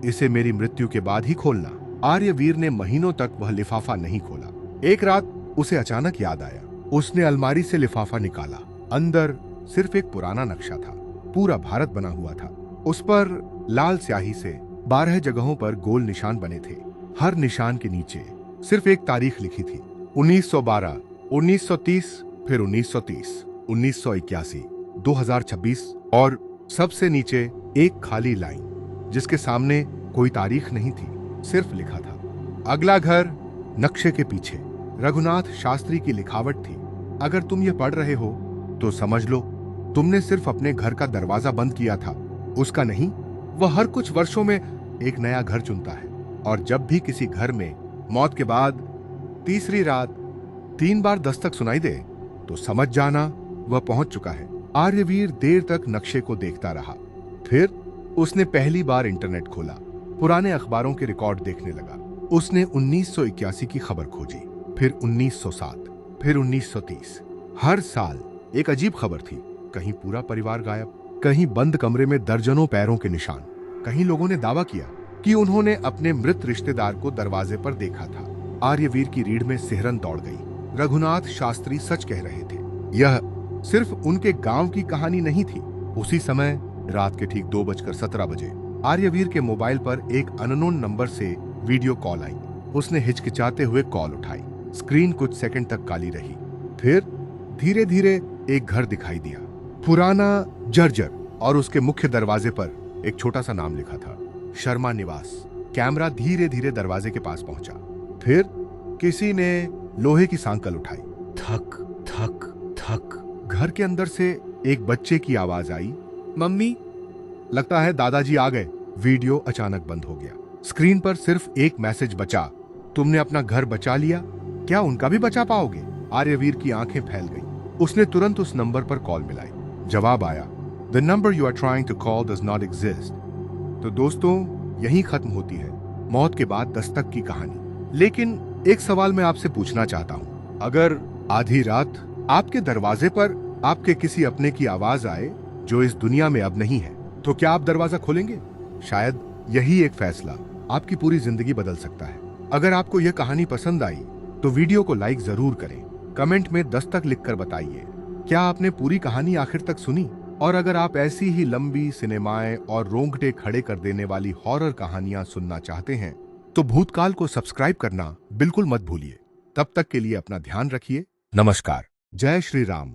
इसे मेरी मृत्यु के बाद ही खोलना। आर्यवीर ने महीनों तक वह लिफाफा नहीं खोला। एक रात उसे अचानक याद आया। उसने अलमारी से लिफाफा निकाला। अंदर सिर्फ एक पुराना नक्शा था। पूरा भारत बना हुआ था। उस पर लाल स्याही से 12 जगहों पर गोल निशान बने थे। हर निशान के नीचे सिर्फ एक तारीख लिखी थी, 1912, 1930, फिर 1930, 1981, 2026 और सबसे नीचे एक खाली लाइन जिसके सामने कोई तारीख नहीं थी, सिर्फ लिखा था, अगला घर नक्शे के पीछे। रघुनाथ शास्त्री की लिखावट थी, अगर तुम ये पढ़ रहे हो तो समझ लो तुमने सिर्फ अपने घर का दरवाजा बंद किया था, उसका नहीं। वह हर कुछ वर्षों में एक नया घर चुनता है और जब भी किसी घर में मौत के बाद तीसरी रात 3 बार दस्तक सुनाई दे तो समझ जाना वह पहुंच चुका है। आर्यवीर देर तक नक्शे को देखता रहा। फिर उसने पहली बार इंटरनेट खोला, पुराने अखबारों के रिकॉर्ड देखने लगा। उसने 1981 की खबर खोजी, फिर 1907, फिर 1930। हर साल एक अजीब खबर थी, कहीं पूरा परिवार गायब, कहीं बंद कमरे में दर्जनों पैरों के निशान। कहीं लोगों ने दावा किया कि उन्होंने अपने मृत रिश्तेदार को दरवाजे पर देखा था। आर्यवीर की रीढ़ में सिहरन दौड़ गई। रघुनाथ शास्त्री सच कह रहे थे। यह सिर्फ उनके गांव की कहानी नहीं थी। उसी समय रात के ठीक 2:17 आर्यवीर के मोबाइल पर एक अननोन नंबर से वीडियो कॉल आई। उसने हिचकिचाते हुए कॉल उठाई। स्क्रीन कुछ सेकंड तक काली रही, फिर धीरे धीरे एक घर दिखाई दिया, पुराना, जर्जर, और उसके मुख्य दरवाजे पर एक छोटा सा नाम लिखा था, शर्मा निवास। कैमरा धीरे धीरे दरवाजे के पास पहुंचा। फिर किसी ने लोहे की सांकल उठाई। थक थक थक। घर के अंदर से एक बच्चे की आवाज आई, मम्मी। लगता है दादाजी आ गए। वीडियो अचानक बंद हो गया। स्क्रीन पर सिर्फ एक मैसेज बचा, तुमने अपना घर बचा लिया, क्या उनका भी बचा पाओगे? आर्यवीर की आंखें फैल गईं। उसने तुरंत उस नंबर पर कॉल मिलाई। जवाब आया, The number you are trying to call does not exist। तो दोस्तों, यहीं खत्म होती है मौत के बाद दस्तक की कहानी। लेकिन एक सवाल मैं आपसे पूछना चाहता हूं, अगर आधी रात आपके दरवाजे पर आपके किसी अपने की आवाज आए जो इस दुनिया में अब नहीं है, तो क्या आप दरवाजा खोलेंगे? शायद यही एक फैसला आपकी पूरी जिंदगी बदल सकता है। अगर आपको यह कहानी पसंद आई तो वीडियो को लाइक जरूर करें। कमेंट में दस्तक लिखकर बताइए, क्या आपने पूरी कहानी आखिर तक सुनी? और अगर आप ऐसी ही लंबी सिनेमाएं और रोंगटे खड़े कर देने वाली हॉरर कहानियां सुनना चाहते हैं तो भूतकाल को सब्सक्राइब करना बिल्कुल मत भूलिए। तब तक के लिए अपना ध्यान रखिए। नमस्कार। जय श्री राम।